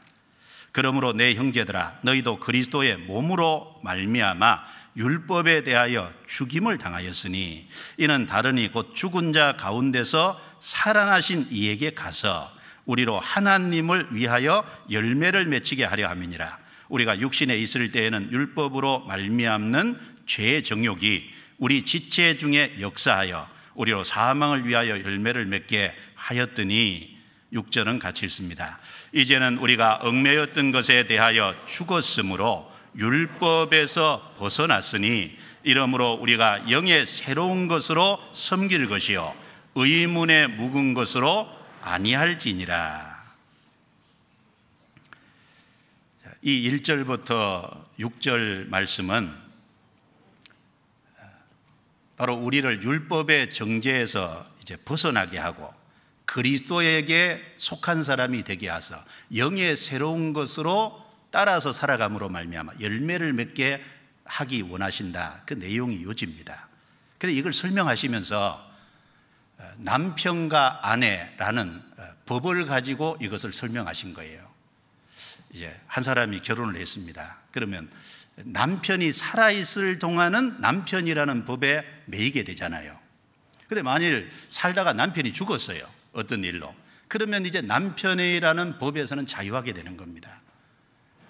그러므로 내 형제들아, 너희도 그리스도의 몸으로 말미암아 율법에 대하여 죽임을 당하였으니 이는 다르니 곧 죽은 자 가운데서 살아나신 이에게 가서 우리로 하나님을 위하여 열매를 맺히게 하려 함이니라. 우리가 육신에 있을 때에는 율법으로 말미암는 죄의 정욕이 우리 지체 중에 역사하여 우리로 사망을 위하여 열매를 맺게 하였더니 6절은 같이 읽습니다. 이제는 우리가 얽매였던 것에 대하여 죽었으므로 율법에서 벗어났으니 이러므로 우리가 영의 새로운 것으로 섬길 것이요 의문에 묵은 것으로 아니할지니라. 이 1절부터 6절 말씀은 바로 우리를 율법의 정죄에서 이제 벗어나게 하고 그리스도에게 속한 사람이 되게 하사 영의 새로운 것으로 따라서 살아감으로 말미암아 열매를 맺게 하기 원하신다. 그 내용이 요지입니다. 그런데 이걸 설명하시면서 남편과 아내라는 법을 가지고 이것을 설명하신 거예요. 이제 한 사람이 결혼을 했습니다. 그러면 남편이 살아있을 동안은 남편이라는 법에 매이게 되잖아요. 그런데 만일 살다가 남편이 죽었어요. 어떤 일로. 그러면 이제 남편이라는 법에서는 자유하게 되는 겁니다.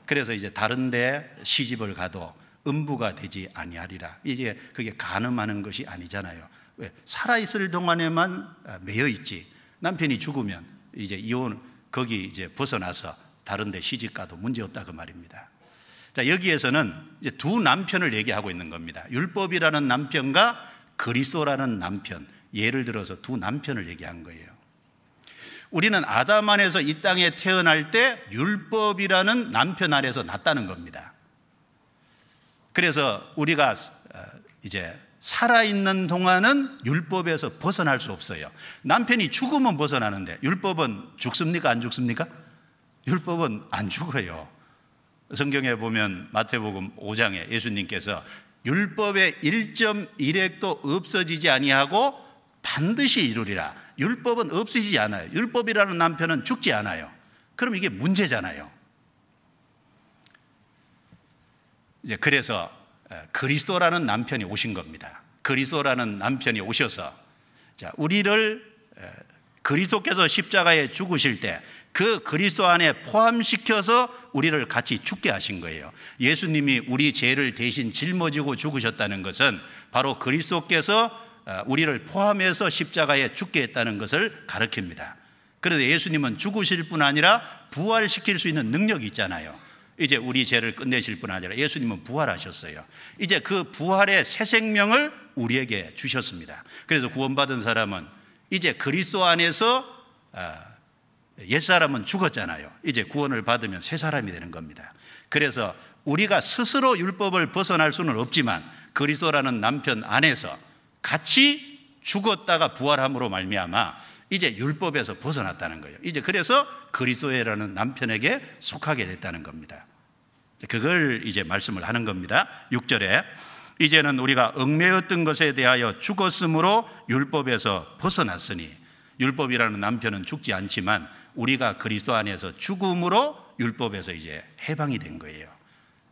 그래서 이제 다른 데 시집을 가도 음부가 되지 아니하리라. 이게 그게 간음하는 것이 아니잖아요. 왜? 살아있을 동안에만 매여 있지. 남편이 죽으면 이제 이혼, 거기 이제 벗어나서 다른 데 시집 가도 문제 없다 그 말입니다. 자, 여기에서는 이제 두 남편을 얘기하고 있는 겁니다. 율법이라는 남편과 그리스도라는 남편. 예를 들어서 두 남편을 얘기한 거예요. 우리는 아담 안에서 이 땅에 태어날 때 율법이라는 남편 안에서 났다는 겁니다. 그래서 우리가 이제 살아있는 동안은 율법에서 벗어날 수 없어요. 남편이 죽으면 벗어나는데 율법은 죽습니까? 안 죽습니까? 율법은 안 죽어요. 성경에 보면 마태복음 5장에 예수님께서 율법의 1.1획도 없어지지 아니하고 반드시 이루리라. 율법은 없어지지 않아요. 율법이라는 남편은 죽지 않아요. 그럼 이게 문제잖아요. 이제 그래서 그리스도라는 남편이 오신 겁니다. 그리스도라는 남편이 오셔서 자, 우리를 그리스도께서 십자가에 죽으실 때 그 그리스도 안에 포함시켜서 우리를 같이 죽게 하신 거예요. 예수님이 우리 죄를 대신 짊어지고 죽으셨다는 것은 바로 그리스도께서 우리를 포함해서 십자가에 죽게 했다는 것을 가르칩니다. 그런데 예수님은 죽으실 뿐 아니라 부활시킬 수 있는 능력이 있잖아요. 이제 우리 죄를 끝내실 뿐 아니라 예수님은 부활하셨어요. 이제 그 부활의 새 생명을 우리에게 주셨습니다. 그래서 구원받은 사람은 이제 그리스도 안에서 옛사람은 죽었잖아요. 이제 구원을 받으면 새 사람이 되는 겁니다. 그래서 우리가 스스로 율법을 벗어날 수는 없지만 그리스도라는 남편 안에서 같이 죽었다가 부활함으로 말미암아 이제 율법에서 벗어났다는 거예요. 이제 그래서 그리스도라는 남편에게 속하게 됐다는 겁니다. 그걸 이제 말씀을 하는 겁니다. 6절에 이제는 우리가 얽매였던 것에 대하여 죽었으므로 율법에서 벗어났으니 율법이라는 남편은 죽지 않지만 우리가 그리스도 안에서 죽음으로 율법에서 이제 해방이 된 거예요.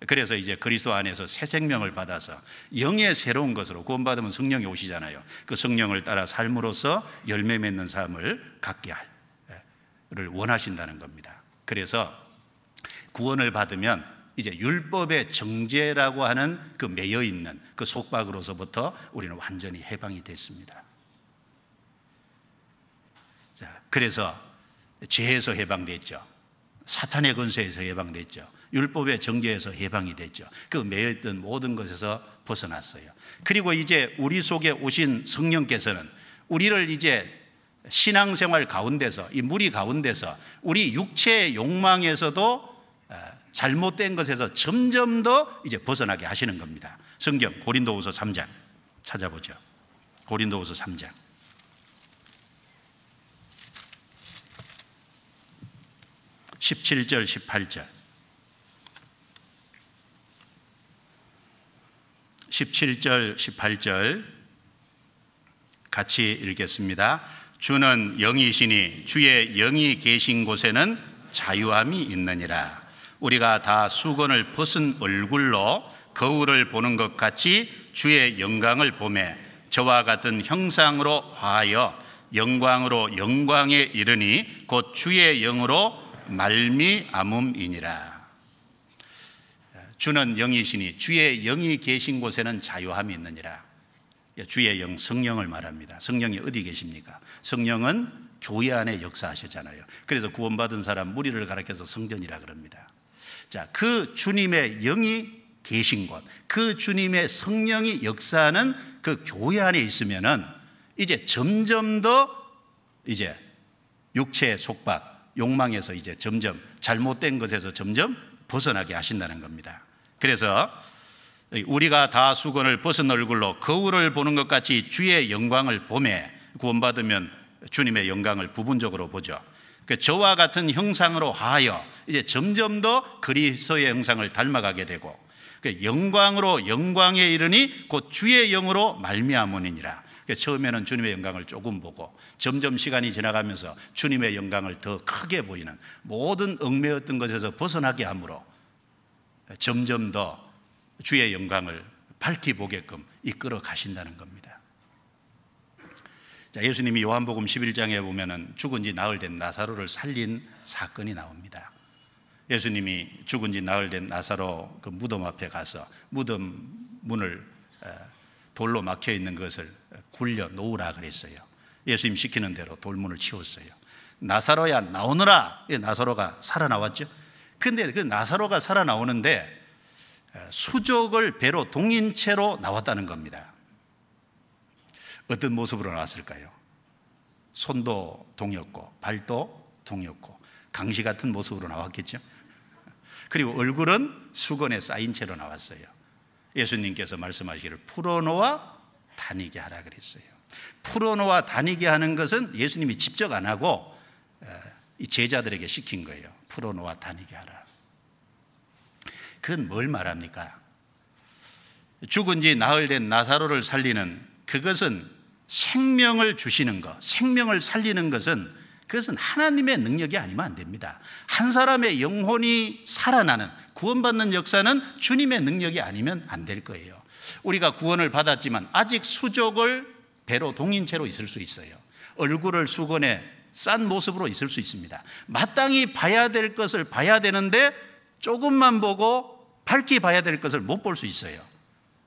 그래서 이제 그리스도 안에서 새 생명을 받아서 영의 새로운 것으로 구원받으면 성령이 오시잖아요. 그 성령을 따라 삶으로써 열매 맺는 삶을 갖기를 원하신다는 겁니다. 그래서 구원을 받으면 이제 율법의 정죄라고 하는 그 매여 있는 그 속박으로서부터 우리는 완전히 해방이 됐습니다. 자, 그래서 죄에서 해방됐죠. 사탄의 권세에서 해방됐죠. 율법의 정죄에서 해방이 됐죠. 그 매였던 모든 것에서 벗어났어요. 그리고 이제 우리 속에 오신 성령께서는 우리를 이제 신앙생활 가운데서 이 무리 가운데서 우리 육체의 욕망에서도 잘못된 것에서 점점 더 이제 벗어나게 하시는 겁니다. 성경 고린도후서 3장 찾아보죠. 고린도후서 3장 17절 18절 17절 18절 같이 읽겠습니다. 주는 영이시니 주의 영이 계신 곳에는 자유함이 있느니라. 우리가 다 수건을 벗은 얼굴로 거울을 보는 것 같이 주의 영광을 보매 저와 같은 형상으로 화하여 영광으로 영광에 이르니 곧 주의 영으로 말미암음이니라. 주는 영이시니 주의 영이 계신 곳에는 자유함이 있느니라. 주의 영 성령을 말합니다. 성령이 어디 계십니까? 성령은 교회 안에 역사하시잖아요. 그래서 구원받은 사람 무리를 가리켜서 성전이라 그럽니다. 자, 그 주님의 영이 계신 곳, 그 주님의 성령이 역사하는 그 교회 안에 있으면은 이제 점점 더 이제 육체의 속박, 욕망에서 이제 점점 잘못된 것에서 점점 벗어나게 하신다는 겁니다. 그래서 우리가 다 수건을 벗은 얼굴로 거울을 보는 것 같이 주의 영광을 보매, 구원받으면 주님의 영광을 부분적으로 보죠. 그 저와 같은 형상으로 하여 이제 점점 더 그리스도의 형상을 닮아가게 되고, 그 영광으로 영광에 이르니 곧 주의 영으로 말미암으니라. 처음에는 주님의 영광을 조금 보고 점점 시간이 지나가면서 주님의 영광을 더 크게 보이는, 모든 얽매였던 것에서 벗어나게 함으로 점점 더 주의 영광을 밝히 보게끔 이끌어 가신다는 겁니다. 자, 예수님이 요한복음 11장에 보면은 죽은 지 나흘 된 나사로를 살린 사건이 나옵니다. 예수님이 죽은 지 나흘 된 나사로 그 무덤 앞에 가서 무덤 문을 돌로 막혀 있는 것을 굴려 놓으라 그랬어요. 예수님 시키는 대로 돌문을 치웠어요. 나사로야 나오너라. 나사로가 살아나왔죠. 근데 그 나사로가 살아나오는데 수족을 배로 동인 채로 나왔다는 겁니다. 어떤 모습으로 나왔을까요? 손도 동였고 발도 동였고 강시 같은 모습으로 나왔겠죠. 그리고 얼굴은 수건에 쌓인 채로 나왔어요. 예수님께서 말씀하시기를 풀어놓아 다니게 하라 그랬어요. 풀어놓아 다니게 하는 것은 예수님이 직접 안 하고 이 제자들에게 시킨 거예요. 풀어놓아 다니게 하라. 그건 뭘 말합니까? 죽은 지 나흘 된 나사로를 살리는, 그것은 생명을 주시는 것, 생명을 살리는 것은 그것은 하나님의 능력이 아니면 안 됩니다. 한 사람의 영혼이 살아나는, 구원받는 역사는 주님의 능력이 아니면 안 될 거예요. 우리가 구원을 받았지만 아직 수족을 배로 동인 채로 있을 수 있어요. 얼굴을 수건에 싼 모습으로 있을 수 있습니다. 마땅히 봐야 될 것을 봐야 되는데 조금만 보고 밝히 봐야 될 것을 못 볼 수 있어요.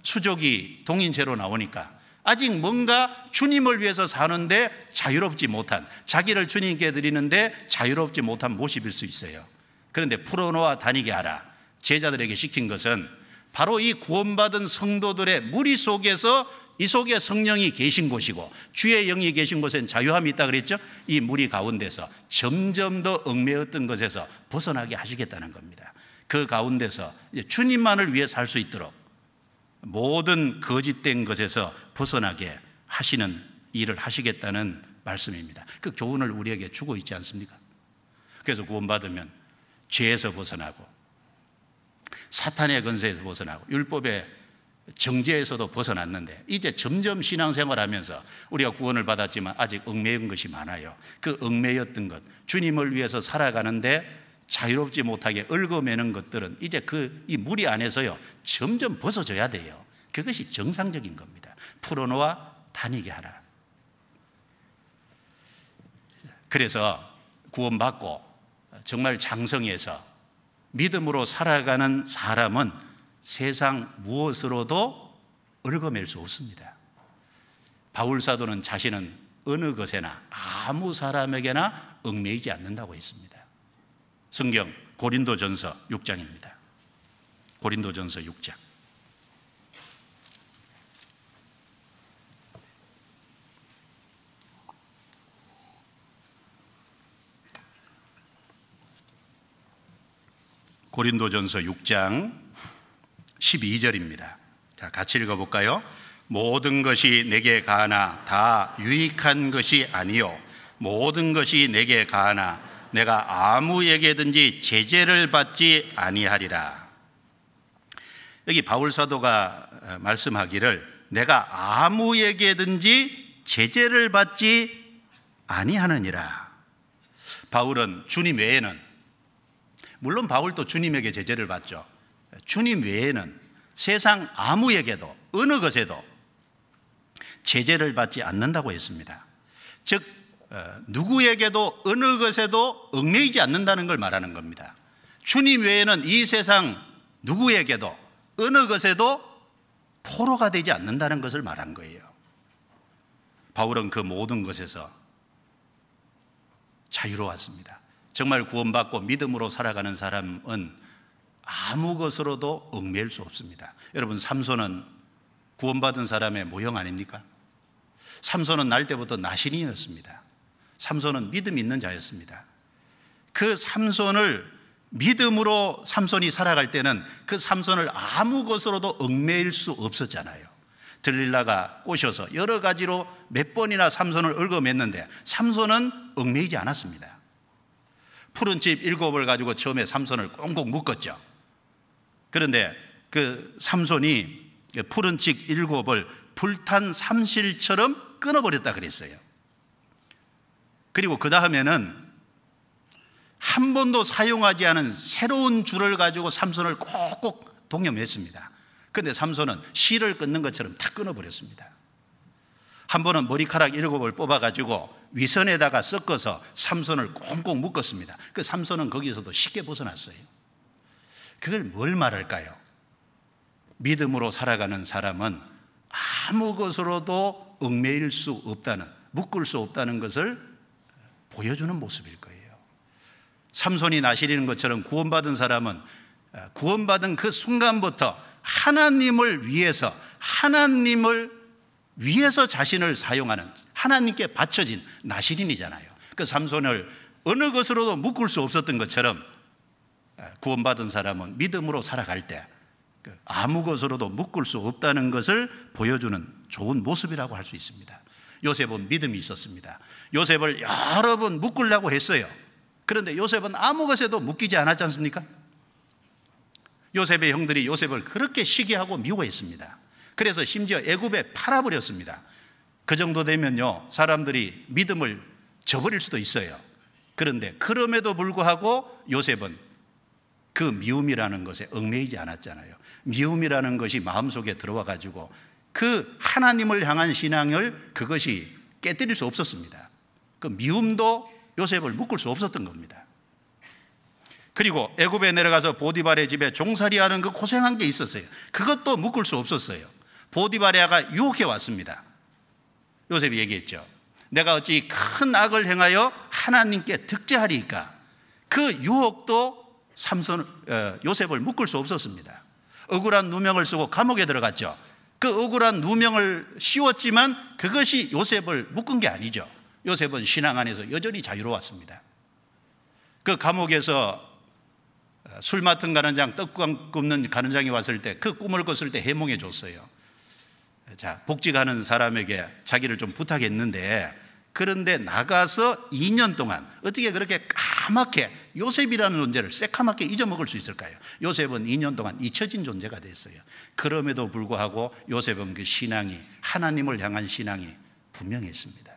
수족이 동인 채로 나오니까 아직 뭔가 주님을 위해서 사는데 자유롭지 못한, 자기를 주님께 드리는데 자유롭지 못한 모습일 수 있어요. 그런데 풀어놓아 다니게 하라 제자들에게 시킨 것은 바로 이 구원받은 성도들의 무리 속에서, 이 속에 성령이 계신 곳이고 주의 영이 계신 곳엔 자유함이 있다 그랬죠. 이 무리 가운데서 점점 더 얽매였던 것에서 벗어나게 하시겠다는 겁니다. 그 가운데서 주님만을 위해 살 수 있도록 모든 거짓된 것에서 벗어나게 하시는 일을 하시겠다는 말씀입니다. 그 교훈을 우리에게 주고 있지 않습니까? 그래서 구원받으면 죄에서 벗어나고 사탄의 권세에서 벗어나고 율법의 정죄에서도 벗어났는데, 이제 점점 신앙생활하면서 우리가 구원을 받았지만 아직 얽매인 것이 많아요. 그 얽매였던 것, 주님을 위해서 살아가는데 자유롭지 못하게 얽어매는 것들은 이제 이 무리 안에서요 점점 벗어져야 돼요. 그것이 정상적인 겁니다. 풀어놓아 다니게 하라. 그래서 구원받고 정말 장성해서 믿음으로 살아가는 사람은 세상 무엇으로도 얽어맬 수 없습니다. 바울 사도는 자신은 어느 것에나 아무 사람에게나 얽매이지 않는다고 했습니다. 성경 고린도전서 6장입니다. 고린도전서 6장. 고린도전서 6장 12절입니다. 자, 같이 읽어볼까요? 모든 것이 내게 가하나 다 유익한 것이 아니요 모든 것이 내게 가하나 내가 아무에게든지 제재를 받지 아니하리라. 여기 바울 사도가 말씀하기를 내가 아무에게든지 제재를 받지 아니하느니라. 바울은 주님 외에는, 물론 바울도 주님에게 제재를 받죠. 주님 외에는 세상 아무에게도 어느 것에도 제재를 받지 않는다고 했습니다. 즉 누구에게도 어느 것에도 얽매이지 않는다는 걸 말하는 겁니다. 주님 외에는 이 세상 누구에게도 어느 것에도 포로가 되지 않는다는 것을 말한 거예요. 바울은 그 모든 것에서 자유로웠습니다. 정말 구원받고 믿음으로 살아가는 사람은 아무 것으로도 얽매일 수 없습니다. 여러분, 삼손은 구원받은 사람의 모형 아닙니까? 삼손은 날 때부터 나신이었습니다. 삼손은 믿음 있는 자였습니다. 그 삼손을 믿음으로 삼손이 살아갈 때는 그 삼손을 아무 것으로도 얽매일 수 없었잖아요. 들릴라가 꼬셔서 여러 가지로 몇 번이나 삼손을 얽어맸는데 삼손은 얽매이지 않았습니다. 푸른 집 7을 가지고 처음에 삼손을 꽁꽁 묶었죠. 그런데 그 삼손이 푸른 집 7을 불탄 삼실처럼 끊어버렸다 그랬어요. 그리고 그 다음에는 한 번도 사용하지 않은 새로운 줄을 가지고 삼손을 꼭꼭 동여맸습니다. 그런데 삼손은 실을 끊는 것처럼 다 끊어버렸습니다. 한 번은 머리카락 7을 뽑아가지고 위선에다가 섞어서 삼손을 꽁꽁 묶었습니다. 그 삼손은 거기서도 쉽게 벗어났어요. 그걸 뭘 말할까요? 믿음으로 살아가는 사람은 아무 것으로도 얽매일 수 없다는, 묶을 수 없다는 것을 보여주는 모습일 거예요. 삼손이 나시리는 것처럼 구원받은 사람은 구원받은 그 순간부터 하나님을 위해서 자신을 사용하는, 하나님께 바쳐진 나시린이잖아요. 그 삼손을 어느 것으로도 묶을 수 없었던 것처럼 구원받은 사람은 믿음으로 살아갈 때 아무 것으로도 묶을 수 없다는 것을 보여주는 좋은 모습이라고 할 수 있습니다. 요셉은 믿음이 있었습니다. 요셉을 여러 번 묶으려고 했어요. 그런데 요셉은 아무 것에도 묶이지 않았지 않습니까? 요셉의 형들이 요셉을 그렇게 시기하고 미워했습니다. 그래서 심지어 애굽에 팔아버렸습니다. 그 정도 되면요, 사람들이 믿음을 저버릴 수도 있어요. 그런데 그럼에도 불구하고 요셉은 그 미움이라는 것에 얽매이지 않았잖아요. 미움이라는 것이 마음속에 들어와 가지고 그 하나님을 향한 신앙을 그것이 깨뜨릴 수 없었습니다. 그 미움도 요셉을 묶을 수 없었던 겁니다. 그리고 애굽에 내려가서 보디발의 집에 종살이하는 그 고생한 게 있었어요. 그것도 묶을 수 없었어요. 보디발야가 유혹해 왔습니다. 요셉이 얘기했죠. 내가 어찌 큰 악을 행하여 하나님께 득죄하리이까. 그 유혹도 요셉을 묶을 수 없었습니다. 억울한 누명을 쓰고 감옥에 들어갔죠. 그 억울한 누명을 씌웠지만 그것이 요셉을 묶은 게 아니죠. 요셉은 신앙 안에서 여전히 자유로웠습니다. 그 감옥에서 술 맡은 가는장, 떡 굽는 가는장이 왔을 때 그 꿈을 꿨을 때 해몽해 줬어요. 자, 복직하는 사람에게 자기를 좀 부탁했는데, 그런데 나가서 2년 동안 어떻게 그렇게 까맣게 요셉이라는 존재를 새까맣게 잊어먹을 수 있을까요? 요셉은 2년 동안 잊혀진 존재가 됐어요. 그럼에도 불구하고 요셉은 그 신앙이, 하나님을 향한 신앙이 분명했습니다.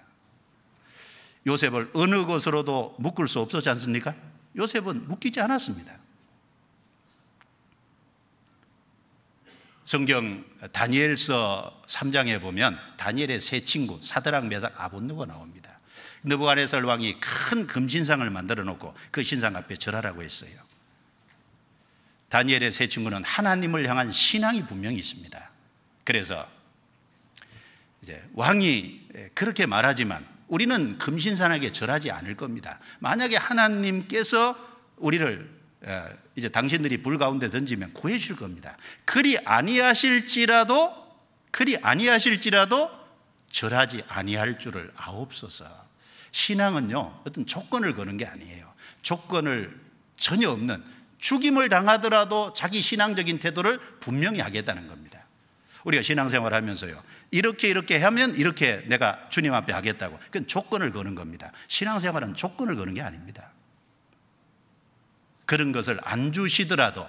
요셉을 어느 것으로도 묶을 수 없었지 않습니까? 요셉은 묶이지 않았습니다. 성경 다니엘서 3장에 보면 다니엘의 세 친구 사드락, 메삭, 아벳느고가 나옵니다. 느부갓네살 왕이 큰 금신상을 만들어 놓고 그 신상 앞에 절하라고 했어요. 다니엘의 세 친구는 하나님을 향한 신앙이 분명히 있습니다. 그래서 이제 왕이 그렇게 말하지만 우리는 금신상에게 절하지 않을 겁니다. 만약에 하나님께서 우리를 이제 당신들이 불 가운데 던지면 구해 주실 겁니다. 그리 아니하실지라도 절하지 아니할 줄을 아옵소서. 신앙은요, 어떤 조건을 거는 게 아니에요. 조건을 전혀 없는, 죽임을 당하더라도 자기 신앙적인 태도를 분명히 하겠다는 겁니다. 우리가 신앙생활 하면서요, 이렇게 하면 이렇게 내가 주님 앞에 하겠다고, 그건 조건을 거는 겁니다. 신앙생활은 조건을 거는 게 아닙니다. 그런 것을 안 주시더라도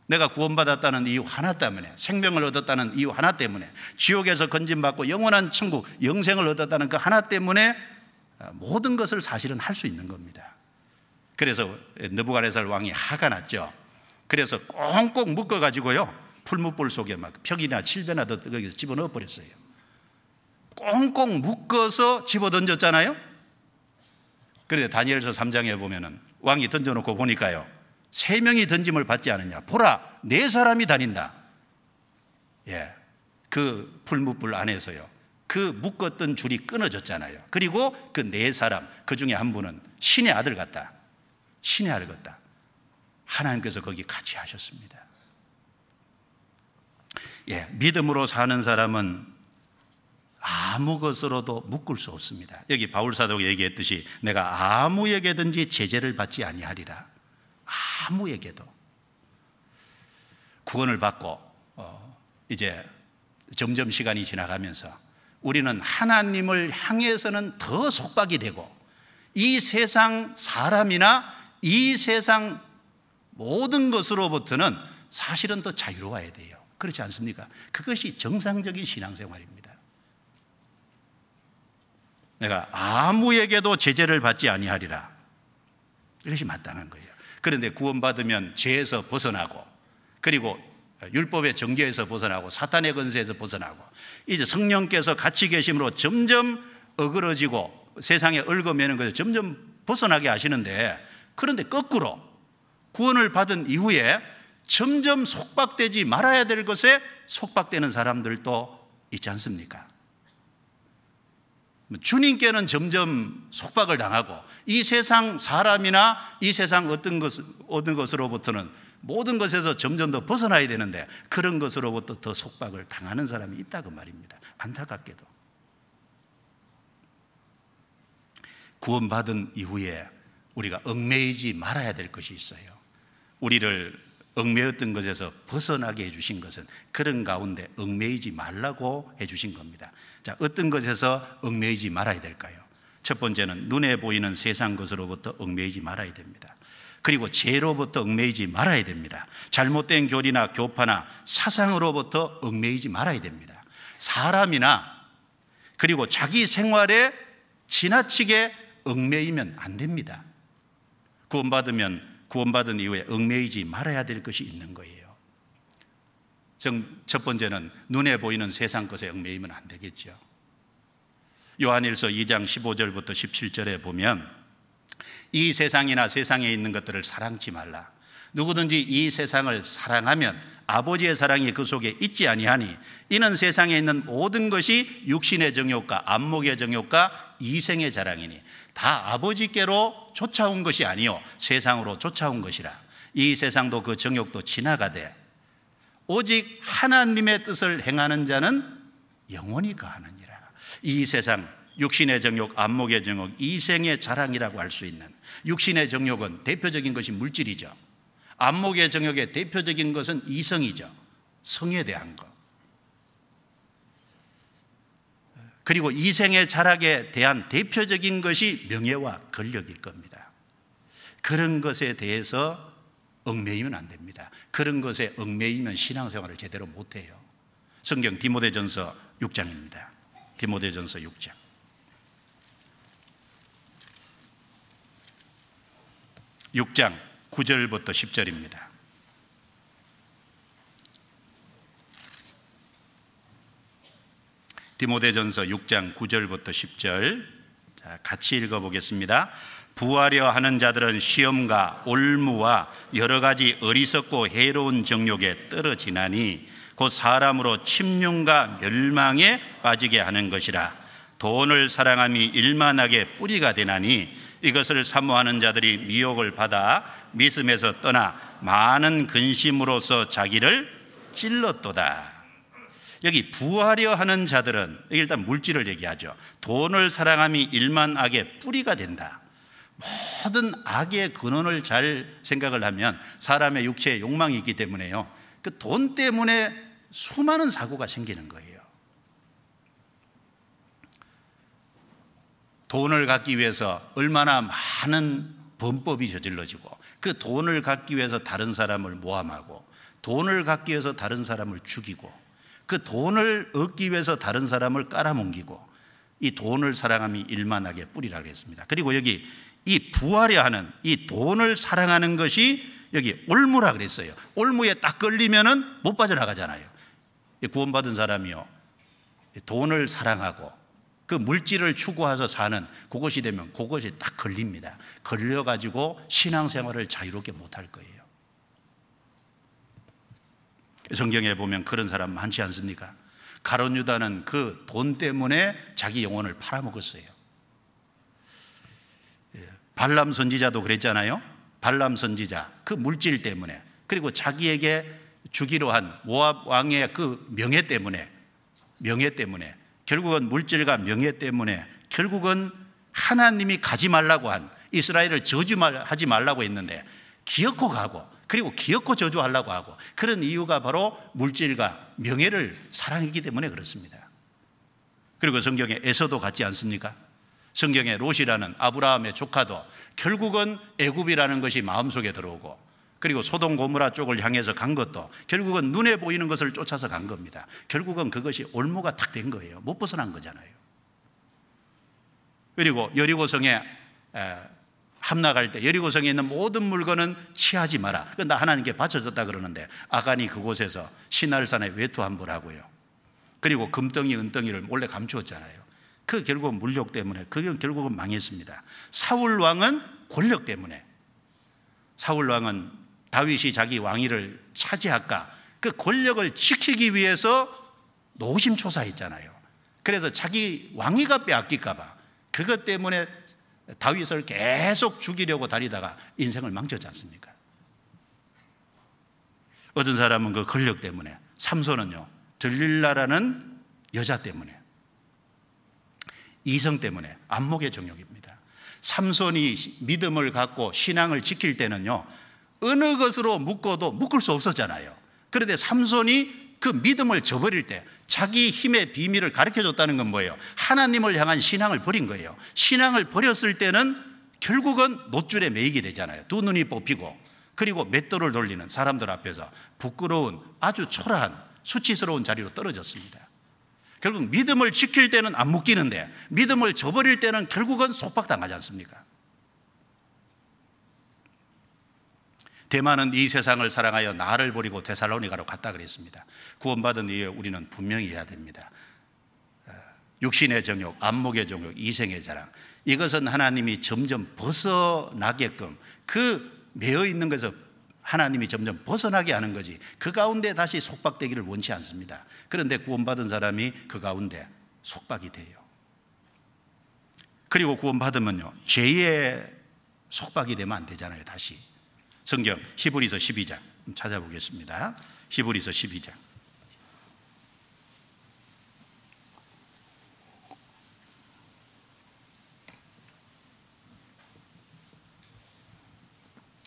내가 구원받았다는 이유 하나 때문에, 생명을 얻었다는 이유 하나 때문에, 지옥에서 건진받고 영원한 천국, 영생을 얻었다는 그 하나 때문에 모든 것을 사실은 할 수 있는 겁니다. 그래서 느부갓네살 왕이 화가 났죠. 그래서 꽁꽁 묶어가지고요, 풀무불 속에 막 벽이나 칠배나 거기서 집어넣어 버렸어요. 꽁꽁 묶어서 집어던졌잖아요. 그런데 다니엘서 3장에 보면은 왕이 던져놓고 보니까요, 3명이 던짐을 받지 않느냐, 보라 4사람이 다닌다. 그 풀무불 안에서요, 그 묶었던 줄이 끊어졌잖아요. 그리고 그 네 사람, 그 중에 한 분은 신의 아들 같다. 신의 아들 같다. 하나님께서 거기 같이 하셨습니다. 예, 믿음으로 사는 사람은 아무 것으로도 묶을 수 없습니다. 여기 바울 사도가 얘기했듯이 내가 아무에게든지 제재를 받지 아니하리라. 아무에게도. 구원을 받고 이제 점점 시간이 지나가면서 우리는 하나님을 향해서는 더 속박이 되고 이 세상 사람이나 이 세상 모든 것으로부터는 사실은 더 자유로워야 돼요. 그렇지 않습니까? 그것이 정상적인 신앙생활입니다. 내가 아무에게도 제재를 받지 아니하리라. 이것이 마땅한 거예요. 그런데 구원받으면 죄에서 벗어나고, 그리고 율법의 정죄에서 벗어나고, 사탄의 권세에서 벗어나고, 이제 성령께서 같이 계심으로 점점 어그러지고 세상에 얽어매는 것을 점점 벗어나게 하시는데, 그런데 거꾸로 구원을 받은 이후에 점점 속박되지 말아야 될 것에 속박되는 사람들도 있지 않습니까? 주님께는 점점 속박을 당하고 이 세상 사람이나 이 세상 어떤 것으로부터는 모든 것에서 점점 더 벗어나야 되는데 그런 것으로부터 더 속박을 당하는 사람이 있다고 말입니다. 안타깝게도. 구원받은 이후에 우리가 얽매이지 말아야 될 것이 있어요. 우리를 얽매였던 것에서 벗어나게 해주신 것은 그런 가운데 얽매이지 말라고 해주신 겁니다. 자, 어떤 것에서 얽매이지 말아야 될까요? 첫 번째는 눈에 보이는 세상 것으로부터 얽매이지 말아야 됩니다. 그리고 죄로부터 얽매이지 말아야 됩니다. 잘못된 교리나 교파나 사상으로부터 얽매이지 말아야 됩니다. 사람이나 그리고 자기 생활에 지나치게 얽매이면 안 됩니다. 구원받은 이후에 얽매이지 말아야 될 것이 있는 거예요. 첫 번째는 눈에 보이는 세상 것에 얽매이면 안 되겠죠. 요한일서 2장 15절부터 17절에 보면 이 세상이나 세상에 있는 것들을 사랑치 말라. 누구든지 이 세상을 사랑하면 아버지의 사랑이 그 속에 있지 아니하니 이는 세상에 있는 모든 것이 육신의 정욕과 안목의 정욕과 이생의 자랑이니 다 아버지께로 쫓아온 것이 아니요 세상으로 쫓아온 것이라. 이 세상도 그 정욕도 지나가되 오직 하나님의 뜻을 행하는 자는 영원히 거하느니라. 이 세상 육신의 정욕, 안목의 정욕, 이생의 자랑이라고 할 수 있는 육신의 정욕은 대표적인 것이 물질이죠. 안목의 정욕의 대표적인 것은 이성이죠. 성에 대한 것. 그리고 이생의 자랑에 대한 대표적인 것이 명예와 권력일 겁니다. 그런 것에 대해서 얽매이면 안 됩니다. 그런 것에 얽매이면 신앙생활을 제대로 못해요. 성경 디모데전서 6장입니다. 디모데전서 6장. (6장) 9절부터 10절입니다. 디모데전서 6장 9절부터 10절 같이 읽어보겠습니다. 부하려 하는 자들은 시험과 올무와 여러 가지 어리석고 해로운 정욕에 떨어지나니 곧 사람으로 침륜과 멸망에 빠지게 하는 것이라. 돈을 사랑함이 일만하게 뿌리가 되나니 이것을 사모하는 자들이 미혹을 받아 미움에서 떠나 많은 근심으로서 자기를 찔렀도다. 여기 부하려 하는 자들은 일단 물질을 얘기하죠. 돈을 사랑함이 일만 악의 뿌리가 된다. 모든 악의 근원을 잘 생각을 하면 사람의 육체에 욕망이 있기 때문에요, 그 돈 때문에 수많은 사고가 생기는 거예요. 돈을 갖기 위해서 얼마나 많은 범법이 저질러지고 그 돈을 갖기 위해서 다른 사람을 모함하고 돈을 갖기 위해서 다른 사람을 죽이고 그 돈을 얻기 위해서 다른 사람을 깔아뭉기고 이 돈을 사랑함이 일만하게 뿌리라고 했습니다. 그리고 여기 이 부하려 하는 이 돈을 사랑하는 것이 여기 올무라 그랬어요. 올무에 딱 걸리면은 못 빠져나가잖아요. 구원받은 사람이요, 돈을 사랑하고 그 물질을 추구해서 사는 그것이 되면 그것이 딱 걸립니다. 걸려가지고 신앙생활을 자유롭게 못할 거예요. 성경에 보면 그런 사람 많지 않습니까? 가룟 유다는 그 돈 때문에 자기 영혼을 팔아먹었어요. 발람 선지자도 그랬잖아요. 발람 선지자 그 물질 때문에, 그리고 자기에게 주기로 한 모압 왕의 그 명예 때문에 결국은 물질과 명예 때문에 결국은 하나님이 가지 말라고 한, 이스라엘을 저주하지 말라고 했는데 기어코 가고, 그리고 기어코 저주하려고 하고, 그런 이유가 바로 물질과 명예를 사랑했기 때문에 그렇습니다. 그리고 성경에 에서도 같지 않습니까? 성경에 롯이라는 아브라함의 조카도 결국은 애굽이라는 것이 마음속에 들어오고, 그리고 소돔 고모라 쪽을 향해서 간 것도 결국은 눈에 보이는 것을 쫓아서 간 겁니다. 결국은 그것이 올무가 탁 된 거예요. 못 벗어난 거잖아요. 그리고 여리고성에 함락할 때 여리고성에 있는 모든 물건은 취하지 마라. 나 하나님께 바쳐졌다 그러는데 아간이 그곳에서 시날산에 외투함을 하고요. 그리고 금덩이 은덩이를 몰래 감추었잖아요. 그 결국 물욕 때문에 그게 결국은 망했습니다. 사울 왕은 권력 때문에, 사울 왕은 다윗이 자기 왕위를 차지할까 그 권력을 지키기 위해서 노심초사했잖아요. 그래서 자기 왕위가 빼앗길까 봐 그것 때문에 다윗을 계속 죽이려고 다니다가 인생을 망쳤지 않습니까? 어떤 사람은 그 권력 때문에, 삼손은요 들릴라라는 여자 때문에, 이성 때문에, 안목의 정욕입니다. 삼손이 믿음을 갖고 신앙을 지킬 때는요 어느 것으로 묶어도 묶을 수 없었잖아요. 그런데 삼손이 그 믿음을 저버릴 때 자기 힘의 비밀을 가르쳐줬다는 건 뭐예요? 하나님을 향한 신앙을 버린 거예요. 신앙을 버렸을 때는 결국은 노줄에 매이게 되잖아요. 두 눈이 뽑히고, 그리고 맷돌을 돌리는 사람들 앞에서 부끄러운 아주 초라한 수치스러운 자리로 떨어졌습니다. 결국 믿음을 지킬 때는 안 묶이는데 믿음을 저버릴 때는 결국은 속박당하지 않습니까? 대만은 이 세상을 사랑하여 나를 버리고 데살로니가로 갔다 그랬습니다. 구원받은 이후에 우리는 분명히 해야 됩니다. 육신의 정욕, 안목의 정욕, 이생의 자랑, 이것은 하나님이 점점 벗어나게끔, 그 매여 있는 것에서 하나님이 점점 벗어나게 하는 거지, 그 가운데 다시 속박되기를 원치 않습니다. 그런데 구원받은 사람이 그 가운데 속박이 돼요. 그리고 구원받으면요 죄의 속박이 되면 안 되잖아요. 다시 성경 히브리서 12장 찾아보겠습니다. 히브리서 12장.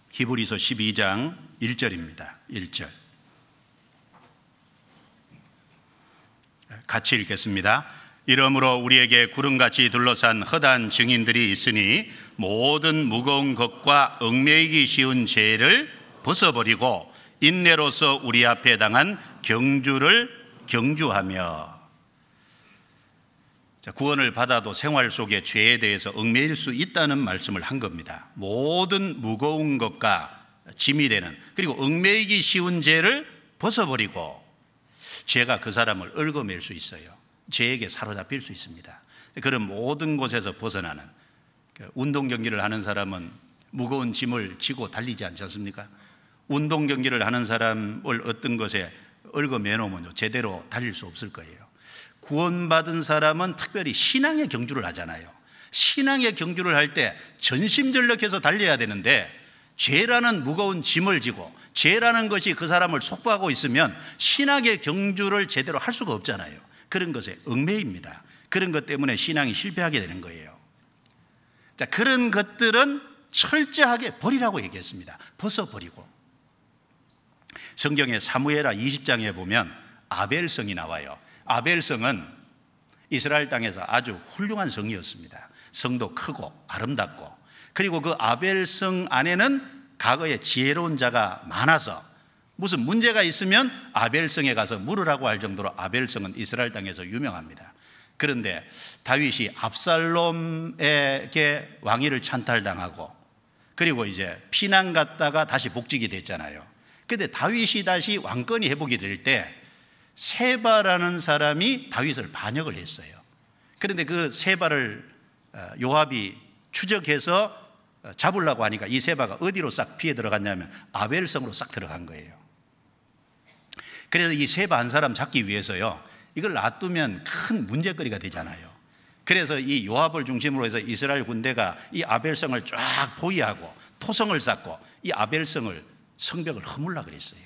히브리서 12장 1절입니다. 1절. 같이 읽겠습니다. 이러므로 우리에게 구름같이 둘러싼 허다한 증인들이 있으니 모든 무거운 것과 얽매이기 쉬운 죄를 벗어버리고 인내로서 우리 앞에 당한 경주를 경주하며. 구원을 받아도 생활 속에 죄에 대해서 얽매일 수 있다는 말씀을 한 겁니다. 모든 무거운 것과 짐이 되는, 그리고 얽매이기 쉬운 죄를 벗어버리고, 죄가 그 사람을 얽어맬 수 있어요. 죄에게 사로잡힐 수 있습니다. 그런 모든 곳에서 벗어나는, 운동 경기를 하는 사람은 무거운 짐을 지고 달리지 않지 않습니까? 운동 경기를 하는 사람을 어떤 것에 얽어매놓으면 제대로 달릴 수 없을 거예요. 구원받은 사람은 특별히 신앙의 경주를 하잖아요. 신앙의 경주를 할 때 전심전력해서 달려야 되는데, 죄라는 무거운 짐을 지고 죄라는 것이 그 사람을 속박하고 있으면 신앙의 경주를 제대로 할 수가 없잖아요. 그런 것에 얽매입니다. 그런 것 때문에 신앙이 실패하게 되는 거예요. 자, 그런 것들은 철저하게 버리라고 얘기했습니다. 벗어버리고. 성경의 사무엘하 20장에 보면 아벨성이 나와요. 아벨성은 이스라엘 땅에서 아주 훌륭한 성이었습니다. 성도 크고 아름답고, 그리고 그 아벨성 안에는 과거에 지혜로운 자가 많아서 무슨 문제가 있으면 아벨성에 가서 물으라고 할 정도로 아벨성은 이스라엘 땅에서 유명합니다. 그런데 다윗이 압살롬에게 왕위를 찬탈당하고, 그리고 이제 피난 갔다가 다시 복직이 됐잖아요. 그런데 다윗이 다시 왕권이 회복이 될 때 세바라는 사람이 다윗을 반역을 했어요. 그런데 그 세바를 요압이 추적해서 잡으려고 하니까 이 세바가 어디로 싹 피해 들어갔냐면 아벨성으로 싹 들어간 거예요. 그래서 이 세바 한 사람 잡기 위해서요, 이걸 놔두면 큰 문제거리가 되잖아요. 그래서 이 요압을 중심으로 해서 이스라엘 군대가 이 아벨성을 쫙 포위하고 토성을 쌓고 이 아벨성을 성벽을 허물라 그랬어요.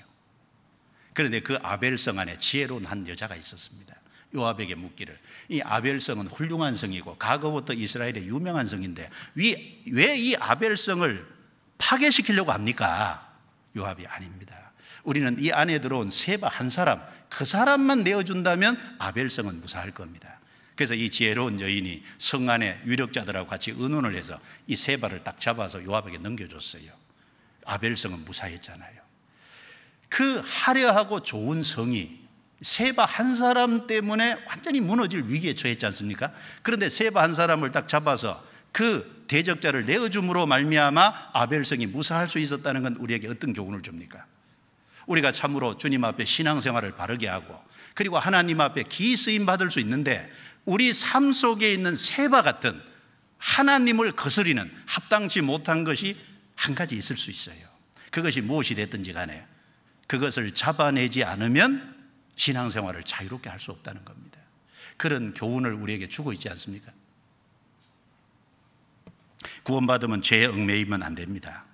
그런데 그 아벨성 안에 지혜로운 한 여자가 있었습니다. 요압에게 묻기를, 이 아벨성은 훌륭한 성이고 과거부터 이스라엘의 유명한 성인데 왜 이 아벨성을 파괴시키려고 합니까? 요압이 아닙니다. 우리는 이 안에 들어온 세바 한 사람, 그 사람만 내어준다면 아벨성은 무사할 겁니다. 그래서 이 지혜로운 여인이 성 안에 유력자들하고 같이 의논을 해서 이 세바를 딱 잡아서 요압에게 넘겨줬어요. 아벨성은 무사했잖아요. 그 화려하고 좋은 성이 세바 한 사람 때문에 완전히 무너질 위기에 처했지 않습니까? 그런데 세바 한 사람을 딱 잡아서 그 대적자를 내어줌으로 말미암아 아벨성이 무사할 수 있었다는 건 우리에게 어떤 교훈을 줍니까? 우리가 참으로 주님 앞에 신앙생활을 바르게 하고 그리고 하나님 앞에 기쓰임 받을 수 있는데 우리 삶 속에 있는 세바 같은 하나님을 거스리는 합당치 못한 것이 한 가지 있을 수 있어요. 그것이 무엇이 됐든지 간에 그것을 잡아내지 않으면 신앙생활을 자유롭게 할 수 없다는 겁니다. 그런 교훈을 우리에게 주고 있지 않습니까? 구원받으면 죄에 얽매이면 안 됩니다.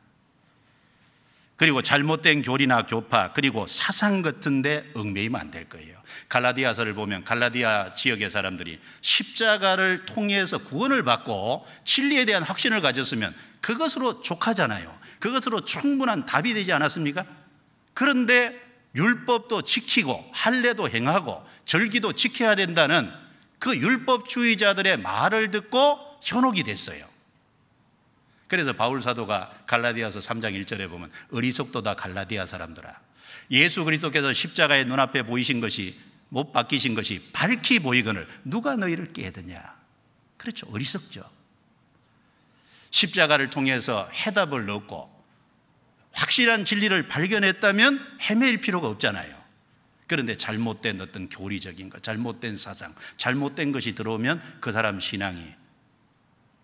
그리고 잘못된 교리나 교파 그리고 사상 같은 데 얽매이면 안 될 거예요. 갈라디아서를 보면 갈라디아 지역의 사람들이 십자가를 통해서 구원을 받고 진리에 대한 확신을 가졌으면 그것으로 족하잖아요. 그것으로 충분한 답이 되지 않았습니까? 그런데 율법도 지키고 할례도 행하고 절기도 지켜야 된다는 그 율법주의자들의 말을 듣고 현혹이 됐어요. 그래서 바울 사도가 갈라디아서 3장 1절에 보면 어리석도다 갈라디아 사람들아, 예수 그리스도께서 십자가의 눈앞에 보이신 것이 못 박히신 것이 밝히 보이거늘 누가 너희를 깨드냐. 그렇죠, 어리석죠. 십자가를 통해서 해답을 얻고 확실한 진리를 발견했다면 헤매일 필요가 없잖아요. 그런데 잘못된 어떤 교리적인 것, 잘못된 사상, 잘못된 것이 들어오면 그 사람 신앙이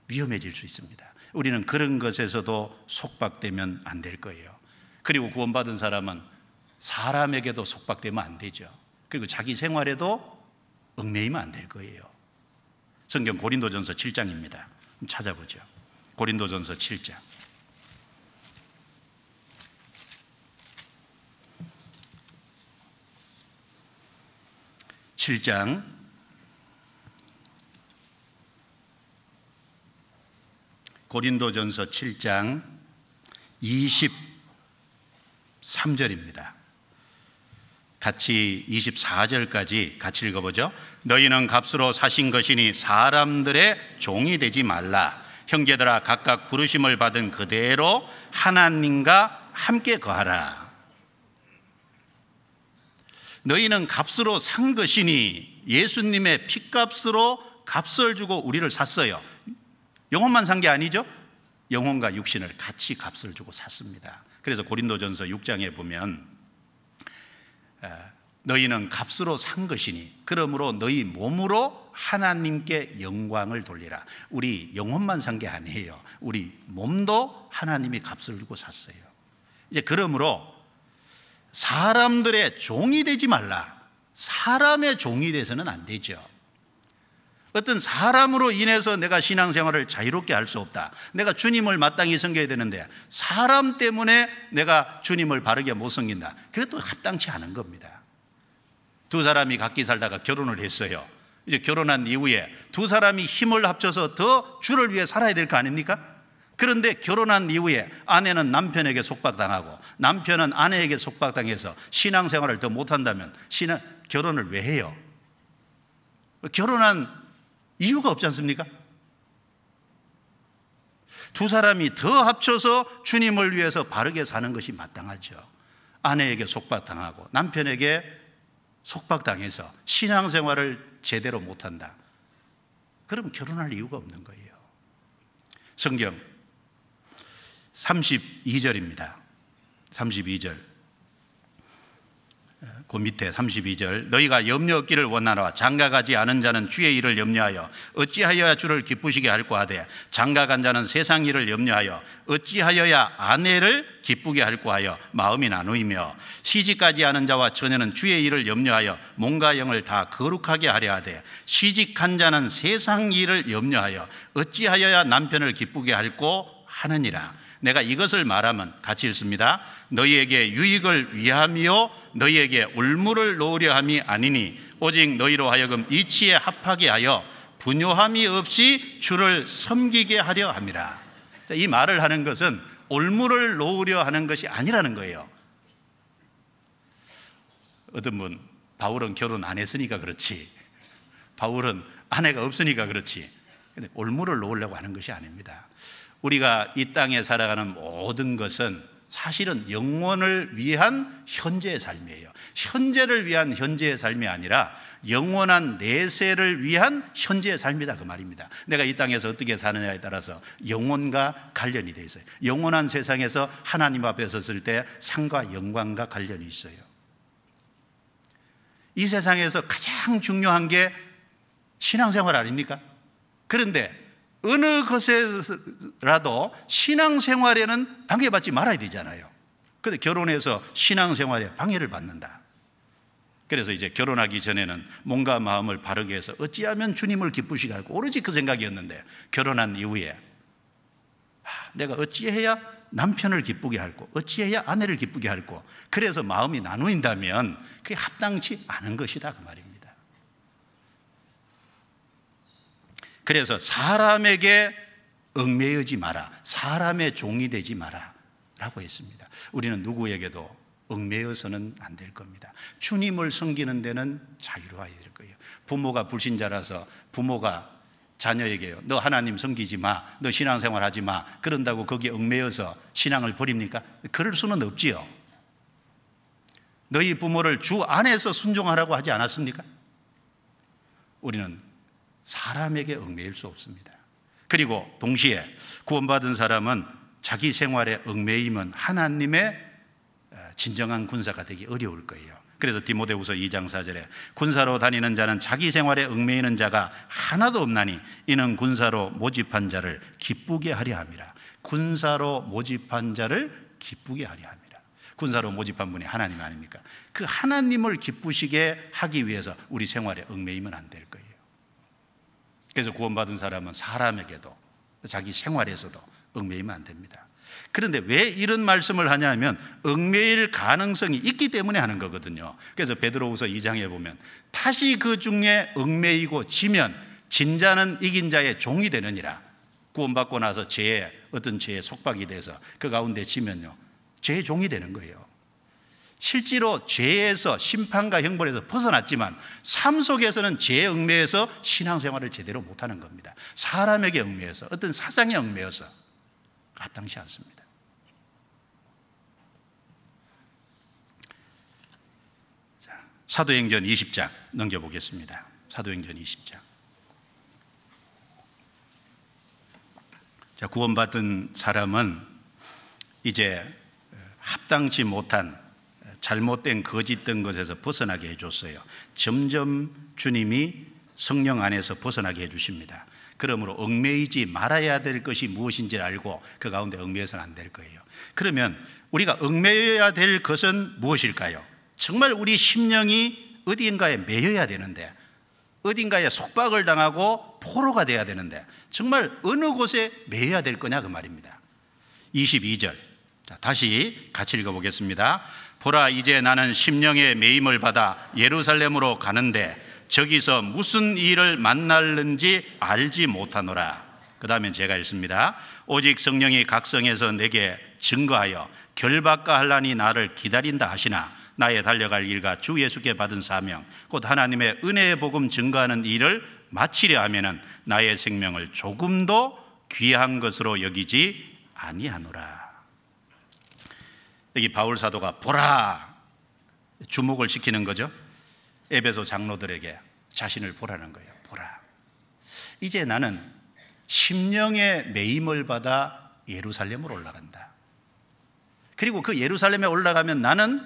위험해질 수 있습니다. 우리는 그런 것에서도 속박되면 안 될 거예요. 그리고 구원받은 사람은 사람에게도 속박되면 안 되죠. 그리고 자기 생활에도 얽매이면 안 될 거예요. 성경 고린도전서 7장입니다. 찾아보죠. 고린도전서 7장. 7장 7장 23절입니다. 같이 24절까지 같이 읽어보죠. 너희는 값으로 사신 것이니 사람들의 종이 되지 말라. 형제들아 각각 부르심을 받은 그대로 하나님과 함께 거하라. 너희는 값으로 산 것이니 예수님의 피값으로 값을 주고 우리를 샀어요. 영혼만 산 게 아니죠. 영혼과 육신을 같이 값을 주고 샀습니다. 그래서 고린도전서 6장에 보면 너희는 값으로 산 것이니 그러므로 너희 몸으로 하나님께 영광을 돌리라. 우리 영혼만 산 게 아니에요. 우리 몸도 하나님이 값을 주고 샀어요. 이제 그러므로 사람들의 종이 되지 말라. 사람의 종이 돼서는 안 되죠. 어떤 사람으로 인해서 내가 신앙생활을 자유롭게 할 수 없다. 내가 주님을 마땅히 섬겨야 되는데 사람 때문에 내가 주님을 바르게 못 섬긴다. 그것도 합당치 않은 겁니다. 두 사람이 각기 살다가 결혼을 했어요. 이제 결혼한 이후에 두 사람이 힘을 합쳐서 더 주를 위해 살아야 될 거 아닙니까? 그런데 결혼한 이후에 아내는 남편에게 속박당하고 남편은 아내에게 속박당해서 신앙생활을 더 못한다면 결혼을 왜 해요? 결혼한 이유가 없지 않습니까? 두 사람이 더 합쳐서 주님을 위해서 바르게 사는 것이 마땅하죠. 아내에게 속박당하고 남편에게 속박당해서 신앙생활을 제대로 못한다. 그럼 결혼할 이유가 없는 거예요. 성경 32절입니다. 32절 그 밑에 32절, 너희가 염려 얻기를 원하노라. 장가가지 않은 자는 주의 일을 염려하여 어찌하여야 주를 기쁘시게 할꼬 하되, 장가간 자는 세상 일을 염려하여 어찌하여야 아내를 기쁘게 할꼬 하여 마음이 나누이며, 시집가지 않은 자와 처녀는 주의 일을 염려하여 몸과 영을 다 거룩하게 하려 하되, 시집간 자는 세상 일을 염려하여 어찌하여야 남편을 기쁘게 할꼬 하느니라. 내가 이것을 말하면, 같이 읽습니다. 너희에게 유익을 위함이요 너희에게 올무를 놓으려 함이 아니니, 오직 너희로 하여금 이치에 합하게 하여 분요함이 없이 주를 섬기게 하려 함이라. 이 말을 하는 것은 올무를 놓으려 하는 것이 아니라는 거예요. 어떤 분, 바울은 결혼 안 했으니까 그렇지, 바울은 아내가 없으니까 그렇지, 근데 올무를 놓으려고 하는 것이 아닙니다. 우리가 이 땅에 살아가는 모든 것은 사실은 영원을 위한 현재의 삶이에요. 현재를 위한 현재의 삶이 아니라 영원한 내세를 위한 현재의 삶이다, 그 말입니다. 내가 이 땅에서 어떻게 사느냐에 따라서 영혼과 관련이 돼 있어요. 영원한 세상에서 하나님 앞에 섰을 때 상과 영광과 관련이 있어요. 이 세상에서 가장 중요한 게 신앙생활 아닙니까? 그런데 어느 것에라도 신앙생활에는 방해받지 말아야 되잖아요. 그런데 결혼해서 신앙생활에 방해를 받는다. 그래서 이제 결혼하기 전에는 몸과 마음을 바르게 해서 어찌하면 주님을 기쁘시게 할고, 오로지 그 생각이었는데, 결혼한 이후에 내가 어찌해야 남편을 기쁘게 할고 어찌해야 아내를 기쁘게 할고, 그래서 마음이 나누인다면 그게 합당치 않은 것이다, 그 말입니다. 그래서 사람에게 얽매이지 마라, 사람의 종이 되지 마라 라고 했습니다. 우리는 누구에게도 얽매여서는 안 될 겁니다. 주님을 섬기는 데는 자유로워야 될 거예요. 부모가 불신자라서 부모가 자녀에게요, 너 하나님 섬기지 마, 너 신앙생활 하지 마, 그런다고 거기에 얽매여서 신앙을 버립니까? 그럴 수는 없지요. 너희 부모를 주 안에서 순종하라고 하지 않았습니까? 우리는 사람에게 얽매일 수 없습니다. 그리고 동시에 구원받은 사람은 자기 생활에 얽매이면 하나님의 진정한 군사가 되기 어려울 거예요. 그래서 디모데후서 2장 4절에 군사로 다니는 자는 자기 생활에 얽매이는 자가 하나도 없나니 이는 군사로 모집한 자를 기쁘게 하려 함이라. 군사로 모집한 자를 기쁘게 하려 함이라. 군사로 모집한 분이 하나님 아닙니까? 그 하나님을 기쁘시게 하기 위해서 우리 생활에 얽매이면 안 될 거예요. 그래서 구원받은 사람은 사람에게도 자기 생활에서도 얽매이면 안 됩니다. 그런데 왜 이런 말씀을 하냐면 얽매일 가능성이 있기 때문에 하는 거거든요. 그래서 베드로후서 2장에 보면 다시 그 중에 얽매이고 지면 진 자는 이긴 자의 종이 되느니라. 구원받고 나서 어떤 죄에 속박이 돼서 그 가운데 지면요, 죄의 종이 되는 거예요. 실제로 죄에서 심판과 형벌에서 벗어났지만 삶 속에서는 죄에 얽매여서 신앙생활을 제대로 못하는 겁니다. 사람에게 얽매여서, 어떤 사상에 얽매여서 합당치 않습니다. 자, 사도행전 20장 넘겨보겠습니다. 사도행전 20장. 자, 구원받은 사람은 이제 합당치 못한 잘못된 거짓된 것에서 벗어나게 해줬어요. 점점 주님이 성령 안에서 벗어나게 해주십니다. 그러므로 얽매이지 말아야 될 것이 무엇인지 알고 그 가운데 얽매여서는 안 될 거예요. 그러면 우리가 얽매여야 될 것은 무엇일까요? 정말 우리 심령이 어딘가에 매여야 되는데, 어딘가에 속박을 당하고 포로가 돼야 되는데 정말 어느 곳에 매여야 될 거냐, 그 말입니다. 22절, 자, 다시 같이 읽어보겠습니다. 보라, 이제 나는 심령의 매임을 받아 예루살렘으로 가는데 저기서 무슨 일을 만날는지 알지 못하노라. 그 다음에 제가 읽습니다. 오직 성령이 각성해서 내게 증거하여 결박과 환난이 나를 기다린다 하시나 나의 달려갈 일과 주 예수께 받은 사명 곧 하나님의 은혜의 복음 증거하는 일을 마치려 하면은 나의 생명을 조금도 귀한 것으로 여기지 아니하노라. 여기 바울 사도가 보라, 주목을 시키는 거죠. 에베소 장로들에게 자신을 보라는 거예요. 보라, 이제 나는 심령의 매임을 받아 예루살렘으로 올라간다. 그리고 그 예루살렘에 올라가면 나는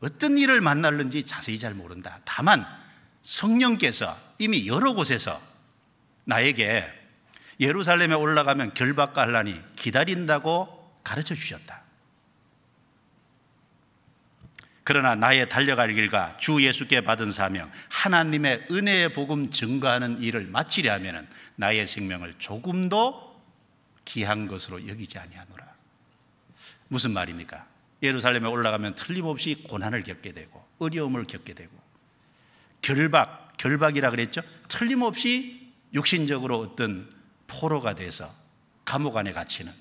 어떤 일을 만날는지 자세히 잘 모른다. 다만 성령께서 이미 여러 곳에서 나에게 예루살렘에 올라가면 결박과 환난이 기다린다고 가르쳐 주셨다. 그러나 나의 달려갈 길과 주 예수께 받은 사명, 하나님의 은혜의 복음 증거하는 일을 마치려 하면 나의 생명을 조금도 귀한 것으로 여기지 아니하노라. 무슨 말입니까? 예루살렘에 올라가면 틀림없이 고난을 겪게 되고 어려움을 겪게 되고 결박이라 그랬죠? 틀림없이 육신적으로 어떤 포로가 돼서 감옥 안에 갇히는,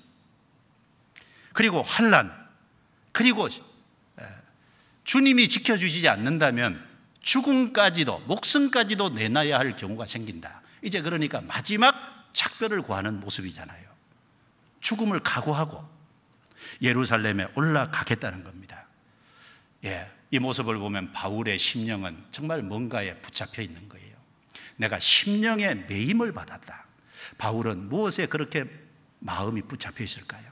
그리고 환난, 그리고 주님이 지켜주시지 않는다면 죽음까지도, 목숨까지도 내놔야 할 경우가 생긴다. 이제 그러니까 마지막 작별을 구하는 모습이잖아요. 죽음을 각오하고 예루살렘에 올라가겠다는 겁니다. 이 모습을 보면 바울의 심령은 정말 뭔가에 붙잡혀 있는 거예요. 내가 심령의 매임을 받았다. 바울은 무엇에 그렇게 마음이 붙잡혀 있을까요?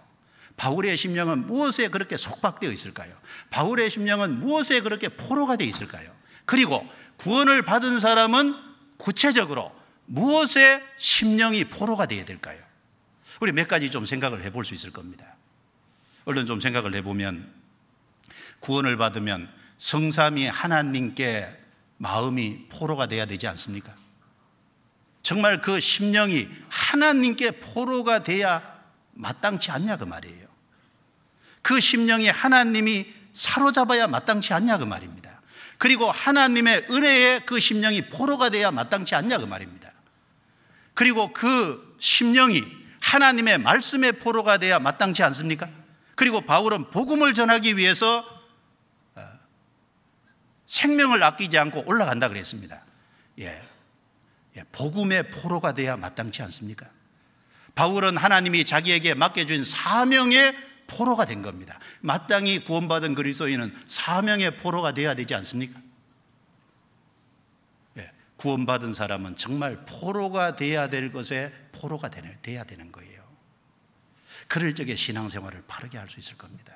바울의 심령은 무엇에 그렇게 속박되어 있을까요? 바울의 심령은 무엇에 그렇게 포로가 되어 있을까요? 그리고 구원을 받은 사람은 구체적으로 무엇에 심령이 포로가 되어야 될까요? 우리 몇 가지 좀 생각을 해볼 수 있을 겁니다. 얼른 좀 생각을 해보면, 구원을 받으면 성삼위 하나님께 마음이 포로가 돼야 되지 않습니까? 정말 그 심령이 하나님께 포로가 돼야 마땅치 않냐 그 말이에요. 그 심령이 하나님이 사로잡아야 마땅치 않냐 그 말입니다. 그리고 하나님의 은혜에 그 심령이 포로가 돼야 마땅치 않냐 그 말입니다. 그리고 그 심령이 하나님의 말씀의 포로가 돼야 마땅치 않습니까? 그리고 바울은 복음을 전하기 위해서 생명을 아끼지 않고 올라간다 그랬습니다. 복음의 포로가 돼야 마땅치 않습니까? 바울은 하나님이 자기에게 맡겨준 사명의 포로가 된 겁니다. 마땅히 구원받은 그리스도인은 사명의 포로가 돼야 되지 않습니까? 구원받은 사람은 정말 포로가 돼야 될 것에 포로가 돼야 되는 거예요. 그럴 적에 신앙생활을 바르게 할 수 있을 겁니다.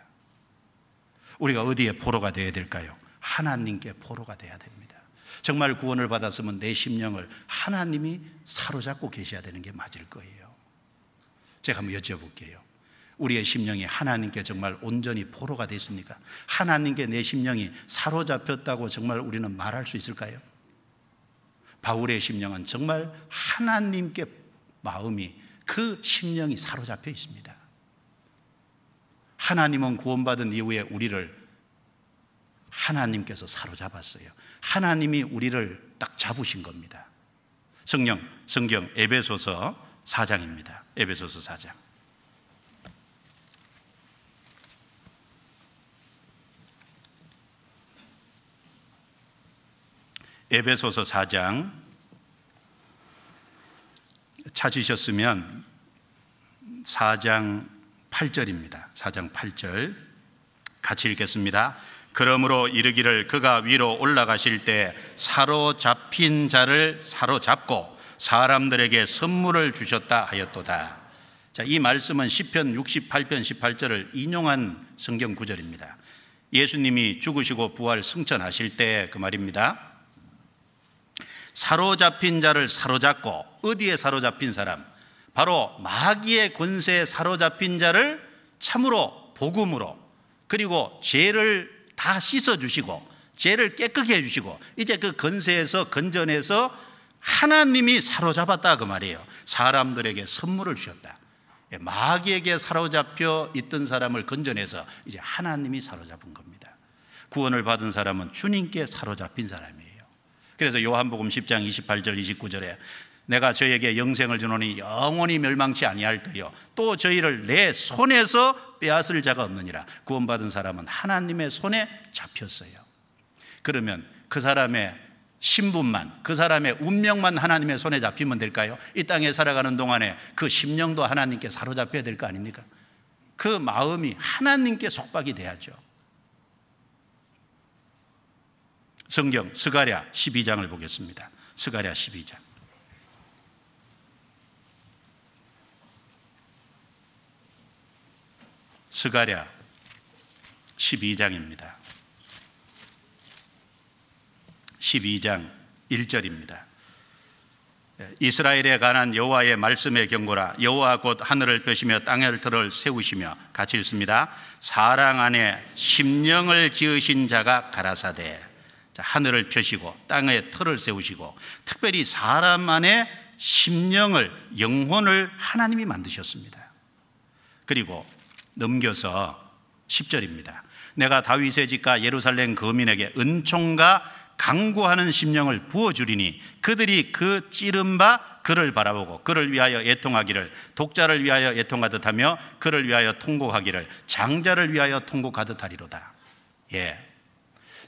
우리가 어디에 포로가 돼야 될까요? 하나님께 포로가 돼야 됩니다. 정말 구원을 받았으면 내 심령을 하나님이 사로잡고 계셔야 되는 게 맞을 거예요. 제가 한번 여쭤볼게요. 우리의 심령이 하나님께 정말 온전히 포로가 됐습니까? 하나님께 내 심령이 사로잡혔다고 정말 우리는 말할 수 있을까요? 바울의 심령은 정말 하나님께 마음이, 그 심령이 사로잡혀 있습니다. 하나님은 구원받은 이후에 우리를 하나님께서 사로잡았어요. 하나님이 우리를 딱 잡으신 겁니다. 성경 에베소서 4장입니다. 에베소서 4장. 에베소서 4장 찾으셨으면 4장 8절입니다. 4장 8절 같이 읽겠습니다. 그러므로 이르기를 그가 위로 올라가실 때 사로잡힌 자를 사로잡고 사람들에게 선물을 주셨다 하였도다. 자, 이 말씀은 시편 68편 18절을 인용한 성경 구절입니다. 예수님이 죽으시고 부활 승천하실 때 그 말입니다. 사로잡힌 자를 사로잡고, 어디에 사로잡힌 사람? 바로 마귀의 권세에 사로잡힌 자를 참으로 복음으로, 그리고 죄를 다 씻어주시고 죄를 깨끗게 해주시고 이제 그 권세에서 건전해서 하나님이 사로잡았다 그 말이에요. 사람들에게 선물을 주셨다. 마귀에게 사로잡혀 있던 사람을 건전해서 이제 하나님이 사로잡은 겁니다. 구원을 받은 사람은 주님께 사로잡힌 사람이에요. 그래서 요한복음 10장 28절 29절에 내가 저에게 영생을 주노니 영원히 멸망치 아니할 터요 또 저희를 내 손에서 빼앗을 자가 없느니라. 구원받은 사람은 하나님의 손에 잡혔어요. 그러면 그 사람의 신분만, 그 사람의 운명만 하나님의 손에 잡히면 될까요? 이 땅에 살아가는 동안에 그 심령도 하나님께 사로잡혀야 될 거 아닙니까? 그 마음이 하나님께 속박이 돼야죠. 성경 스가랴 12장을 보겠습니다. 스가랴 12장. 스가랴 12장입니다. 12장 1절입니다. 이스라엘에 관한 여호와의 말씀의 경고라. 여호와 곧 하늘을 펴시며 땅의 틀을 세우시며, 같이 읽습니다. 사랑 안에 심령을 지으신 자가 가라사대. 자, 하늘을 펴시고 땅의 틀을 세우시고, 특별히 사람 안에 심령을, 영혼을 하나님이 만드셨습니다. 그리고 넘겨서 10절입니다. 내가 다윗의 집과 예루살렘 거민에게 은총과 강구하는 심령을 부어주리니 그들이 그 찌른 바 그를 바라보고 그를 위하여 애통하기를, 독자를 위하여 애통하듯 하며 그를 위하여 통곡하기를, 장자를 위하여 통곡하듯 하리로다. 예,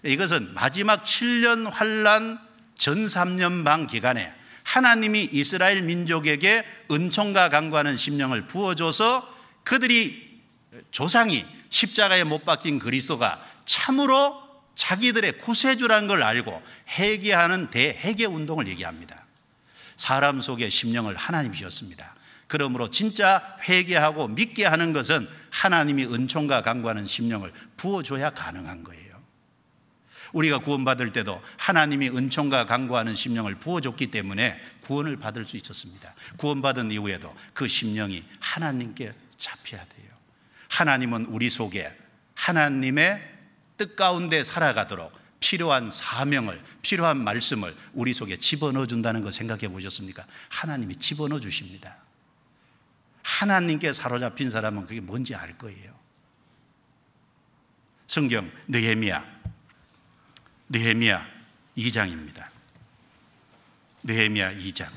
이것은 마지막 7년 환란 전 3년 반 기간에 하나님이 이스라엘 민족에게 은총과 강구하는 심령을 부어줘서 그들이, 조상이 십자가에 못 박힌 그리스도가 참으로 자기들의 구세주라는 걸 알고 회개하는 대회개 운동을 얘기합니다. 사람 속에 심령을 하나님이 주셨습니다. 그러므로 진짜 회개하고 믿게 하는 것은 하나님이 은총과 강구하는 심령을 부어줘야 가능한 거예요. 우리가 구원받을 때도 하나님이 은총과 강구하는 심령을 부어줬기 때문에 구원을 받을 수 있었습니다. 구원받은 이후에도 그 심령이 하나님께 잡혀야 돼요. 하나님은 우리 속에 하나님의 뜻 가운데 살아가도록 필요한 사명을, 필요한 말씀을 우리 속에 집어넣어 준다는 거 생각해 보셨습니까? 하나님이 집어넣어 주십니다. 하나님께 사로잡힌 사람은 그게 뭔지 알 거예요. 성경 느헤미야 2장입니다. 느헤미야 2장.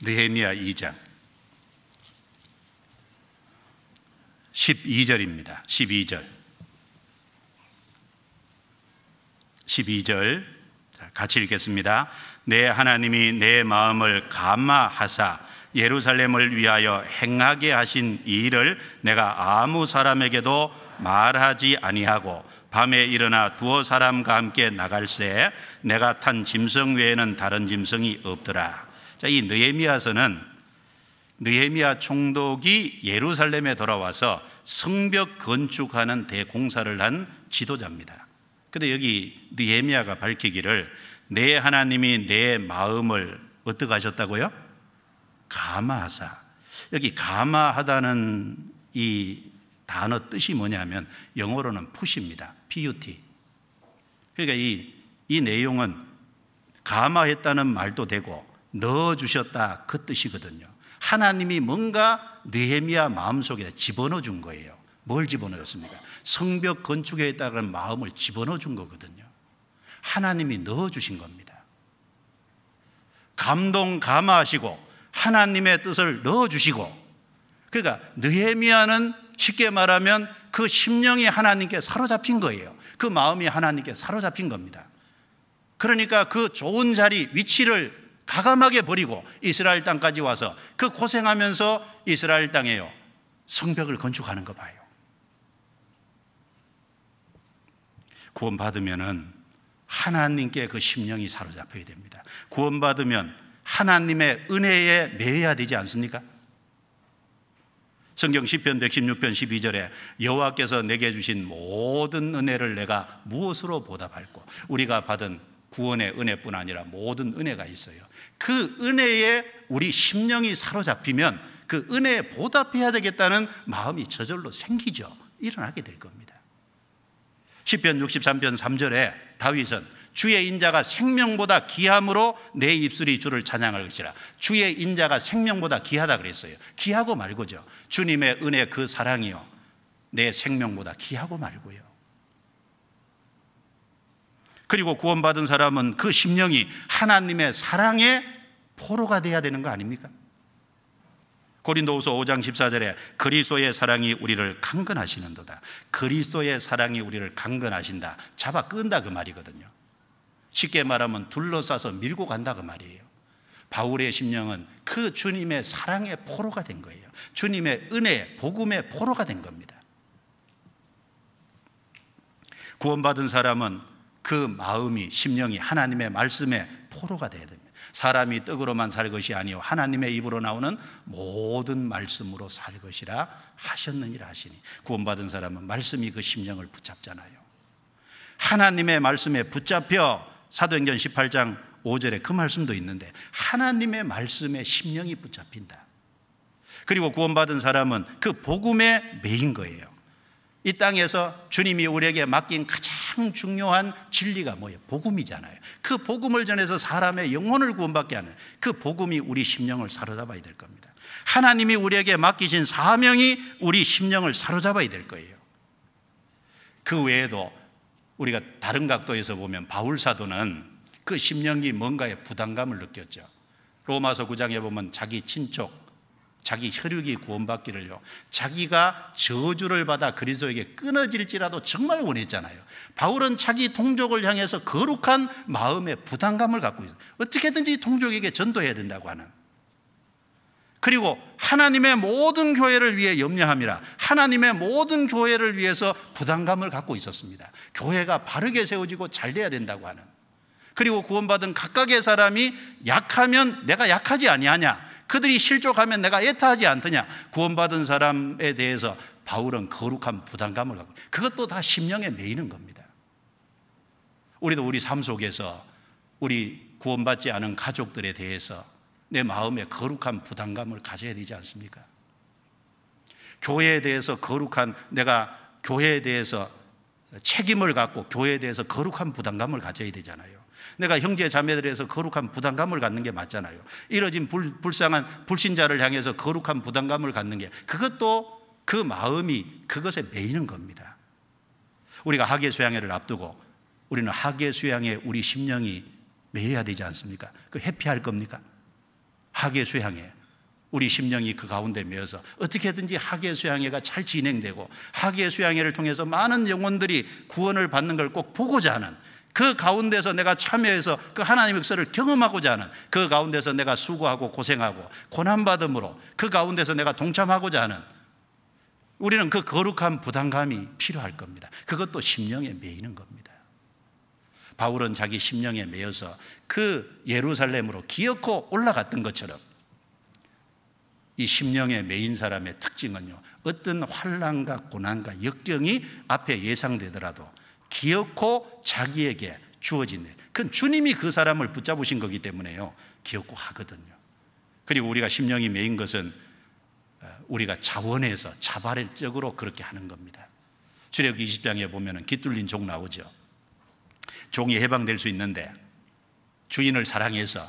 느헤미야 2장 12절입니다. 12절 같이 읽겠습니다. 내 하나님이 내 마음을 감화하사 예루살렘을 위하여 행하게 하신 이 일을 내가 아무 사람에게도 말하지 아니하고 밤에 일어나 두어 사람과 함께 나갈새 내가 탄 짐승 외에는 다른 짐승이 없더라. 자, 이 느헤미야서는 느헤미야 총독이 예루살렘에 돌아와서 성벽 건축하는 대공사를 한 지도자입니다. 그런데 여기 느헤미야가 밝히기를 내 하나님이 내 마음을 어떻게 하셨다고요? 감화하사. 여기 감화하다는 이 단어 뜻이 뭐냐면 영어로는 푸시입니다. PUT. 그러니까 이 내용은 감화했다는 말도 되고 넣어주셨다 그 뜻이거든요. 하나님이 뭔가 느헤미야 마음속에 집어넣어 준 거예요. 뭘 집어넣었습니까? 성벽 건축에 있다는 마음을 집어넣어 준 거거든요. 하나님이 넣어주신 겁니다. 감동 감화하시고 하나님의 뜻을 넣어주시고, 그러니까 느헤미야는 쉽게 말하면 그 심령이 하나님께 사로잡힌 거예요. 그 마음이 하나님께 사로잡힌 겁니다. 그러니까 그 좋은 자리 위치를 가감하게 버리고 이스라엘 땅까지 와서 그 고생하면서 이스라엘 땅에요 성벽을 건축하는 거 봐요. 구원받으면은 하나님께 그 심령이 사로잡혀야 됩니다. 구원받으면 하나님의 은혜에 매여야 되지 않습니까? 성경 시편 116편 12절에 여호와께서 내게 주신 모든 은혜를 내가 무엇으로 보답할꼬. 우리가 받은 구원의 은혜뿐 아니라 모든 은혜가 있어요. 그 은혜에 우리 심령이 사로잡히면 그 은혜에 보답해야 되겠다는 마음이 저절로 생기죠. 일어나게 될 겁니다. 시편 63편 3절에 다윗은 주의 인자가 생명보다 귀함으로 내 입술이 주를 찬양할 것이라. 주의 인자가 생명보다 귀하다 그랬어요. 귀하고 말고죠. 주님의 은혜 그 사랑이요 내 생명보다 귀하고 말고요. 그리고 구원받은 사람은 그 심령이 하나님의 사랑의 포로가 돼야 되는 거 아닙니까? 고린도후서 5장 14절에 그리스도의 사랑이 우리를 강건하시는도다. 그리스도의 사랑이 우리를 강건하신다, 잡아 끈다 그 말이거든요. 쉽게 말하면 둘러싸서 밀고 간다 그 말이에요. 바울의 심령은 그 주님의 사랑의 포로가 된 거예요. 주님의 은혜, 복음의 포로가 된 겁니다. 구원받은 사람은 그 마음이, 심령이 하나님의 말씀의 포로가 돼야 됩니다. 사람이 떡으로만 살 것이 아니요 하나님의 입으로 나오는 모든 말씀으로 살 것이라 하셨느니라 하시니, 구원받은 사람은 말씀이 그 심령을 붙잡잖아요. 하나님의 말씀에 붙잡혀, 사도행전 18장 5절에 그 말씀도 있는데 하나님의 말씀에 심령이 붙잡힌다. 그리고 구원받은 사람은 그 복음에 매인 거예요. 이 땅에서 주님이 우리에게 맡긴 가장 중요한 진리가 뭐예요? 복음이잖아요. 그 복음을 전해서 사람의 영혼을 구원받게 하는 그 복음이 우리 심령을 사로잡아야 될 겁니다. 하나님이 우리에게 맡기신 사명이 우리 심령을 사로잡아야 될 거예요. 그 외에도 우리가 다른 각도에서 보면 바울 사도는 그 심령이 뭔가에 부담감을 느꼈죠. 로마서 9장에 보면 자기 친족, 자기 혈육이 구원받기를요, 자기가 저주를 받아 그리스도에게 끊어질지라도 정말 원했잖아요. 바울은 자기 동족을 향해서 거룩한 마음의 부담감을 갖고 있어요. 어떻게든지 동족에게 전도해야 된다고 하는. 그리고 하나님의 모든 교회를 위해 염려함이라, 하나님의 모든 교회를 위해서 부담감을 갖고 있었습니다. 교회가 바르게 세워지고 잘 돼야 된다고 하는. 그리고 구원받은 각각의 사람이 약하면 내가 약하지 아니하냐, 그들이 실족하면 내가 애타하지 않더냐, 구원받은 사람에 대해서 바울은 거룩한 부담감을 갖고, 그것도 다 심령에 매이는 겁니다. 우리도 우리 삶 속에서 우리 구원받지 않은 가족들에 대해서 내 마음에 거룩한 부담감을 가져야 되지 않습니까? 교회에 대해서 거룩한, 내가 교회에 대해서 책임을 갖고 교회에 대해서 거룩한 부담감을 가져야 되잖아요. 내가 형제 자매들에서 거룩한 부담감을 갖는 게 맞잖아요. 이뤄진 불쌍한 불신자를 향해서 거룩한 부담감을 갖는 게, 그것도 그 마음이 그것에 매이는 겁니다. 우리가 학예 수양회를 앞두고 우리는 학예 수양회 우리 심령이 매여야 되지 않습니까? 그 회피할 겁니까? 학예 수양회 우리 심령이 그 가운데 매여서 어떻게든지 학예 수양회가 잘 진행되고 학예 수양회를 통해서 많은 영혼들이 구원을 받는 걸 꼭 보고자 하는, 그 가운데서 내가 참여해서 그 하나님의 역사를 경험하고자 하는, 그 가운데서 내가 수고하고 고생하고 고난받음으로 그 가운데서 내가 동참하고자 하는, 우리는 그 거룩한 부담감이 필요할 겁니다. 그것도 심령에 매이는 겁니다. 바울은 자기 심령에 매여서 그 예루살렘으로 기어코 올라갔던 것처럼, 이 심령에 매인 사람의 특징은요, 어떤 환난과 고난과 역경이 앞에 예상되더라도 기어코 자기에게 주어진 일, 그건 주님이 그 사람을 붙잡으신 거기 때문에요, 기어코 하거든요. 그리고 우리가 심령이 매인 것은 우리가 자원해서 자발적으로 그렇게 하는 겁니다. 출애굽기 20장에 보면 깃둘린 종 나오죠. 종이 해방될 수 있는데 주인을 사랑해서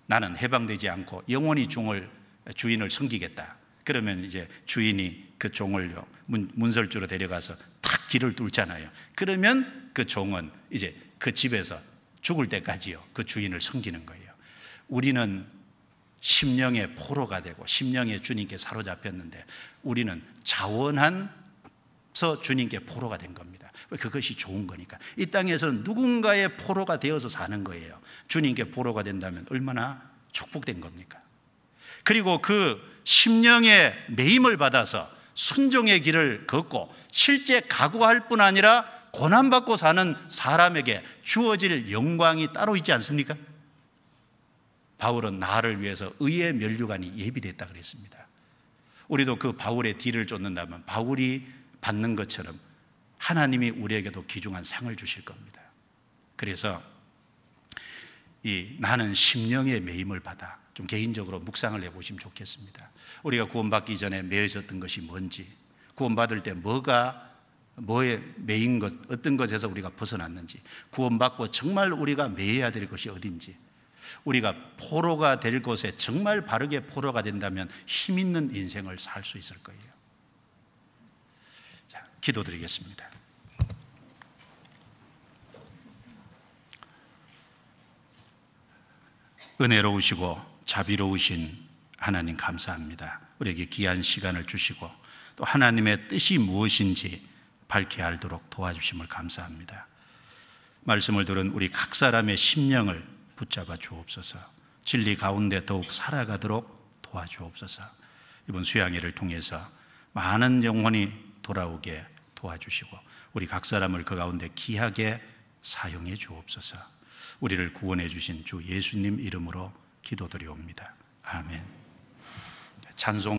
나는 해방되지 않고 영원히 주인을 섬기겠다. 그러면 이제 주인이 그 종을요, 문설주로 데려가서 탁 길을 뚫잖아요. 그러면 그 종은 이제 그 집에서 죽을 때까지요, 그 주인을 섬기는 거예요. 우리는 심령의 포로가 되고 심령의 주님께 사로잡혔는데 우리는 자원해서 주님께 포로가 된 겁니다. 그것이 좋은 거니까. 이 땅에서는 누군가의 포로가 되어서 사는 거예요. 주님께 포로가 된다면 얼마나 축복된 겁니까? 그리고 그 심령의 매임을 받아서 순종의 길을 걷고 실제 각오할 뿐 아니라 고난받고 사는 사람에게 주어질 영광이 따로 있지 않습니까? 바울은 나를 위해서 의의 면류관이 예비됐다 그랬습니다. 우리도 그 바울의 뒤를 쫓는다면 바울이 받는 것처럼 하나님이 우리에게도 귀중한 상을 주실 겁니다. 그래서 나는 심령의 매임을 받아 좀 개인적으로 묵상을 해보시면 좋겠습니다. 우리가 구원받기 전에 매여졌던 것이 뭔지, 구원받을 때 뭐에 매인 것, 어떤 것에서 우리가 벗어났는지, 구원받고 정말 우리가 매여야 될 것이 어딘지, 우리가 포로가 될 곳에 정말 바르게 포로가 된다면 힘 있는 인생을 살 수 있을 거예요. 자, 기도드리겠습니다. 은혜로우시고 자비로우신 하나님 감사합니다. 우리에게 귀한 시간을 주시고 또 하나님의 뜻이 무엇인지 밝게 알도록 도와주심을 감사합니다. 말씀을 들은 우리 각 사람의 심령을 붙잡아 주옵소서. 진리 가운데 더욱 살아가도록 도와주옵소서. 이번 수양회를 통해서 많은 영혼이 돌아오게 도와주시고 우리 각 사람을 그 가운데 귀하게 사용해 주옵소서. 우리를 구원해 주신 주 예수님 이름으로 기도드리옵니다. 아멘. 찬송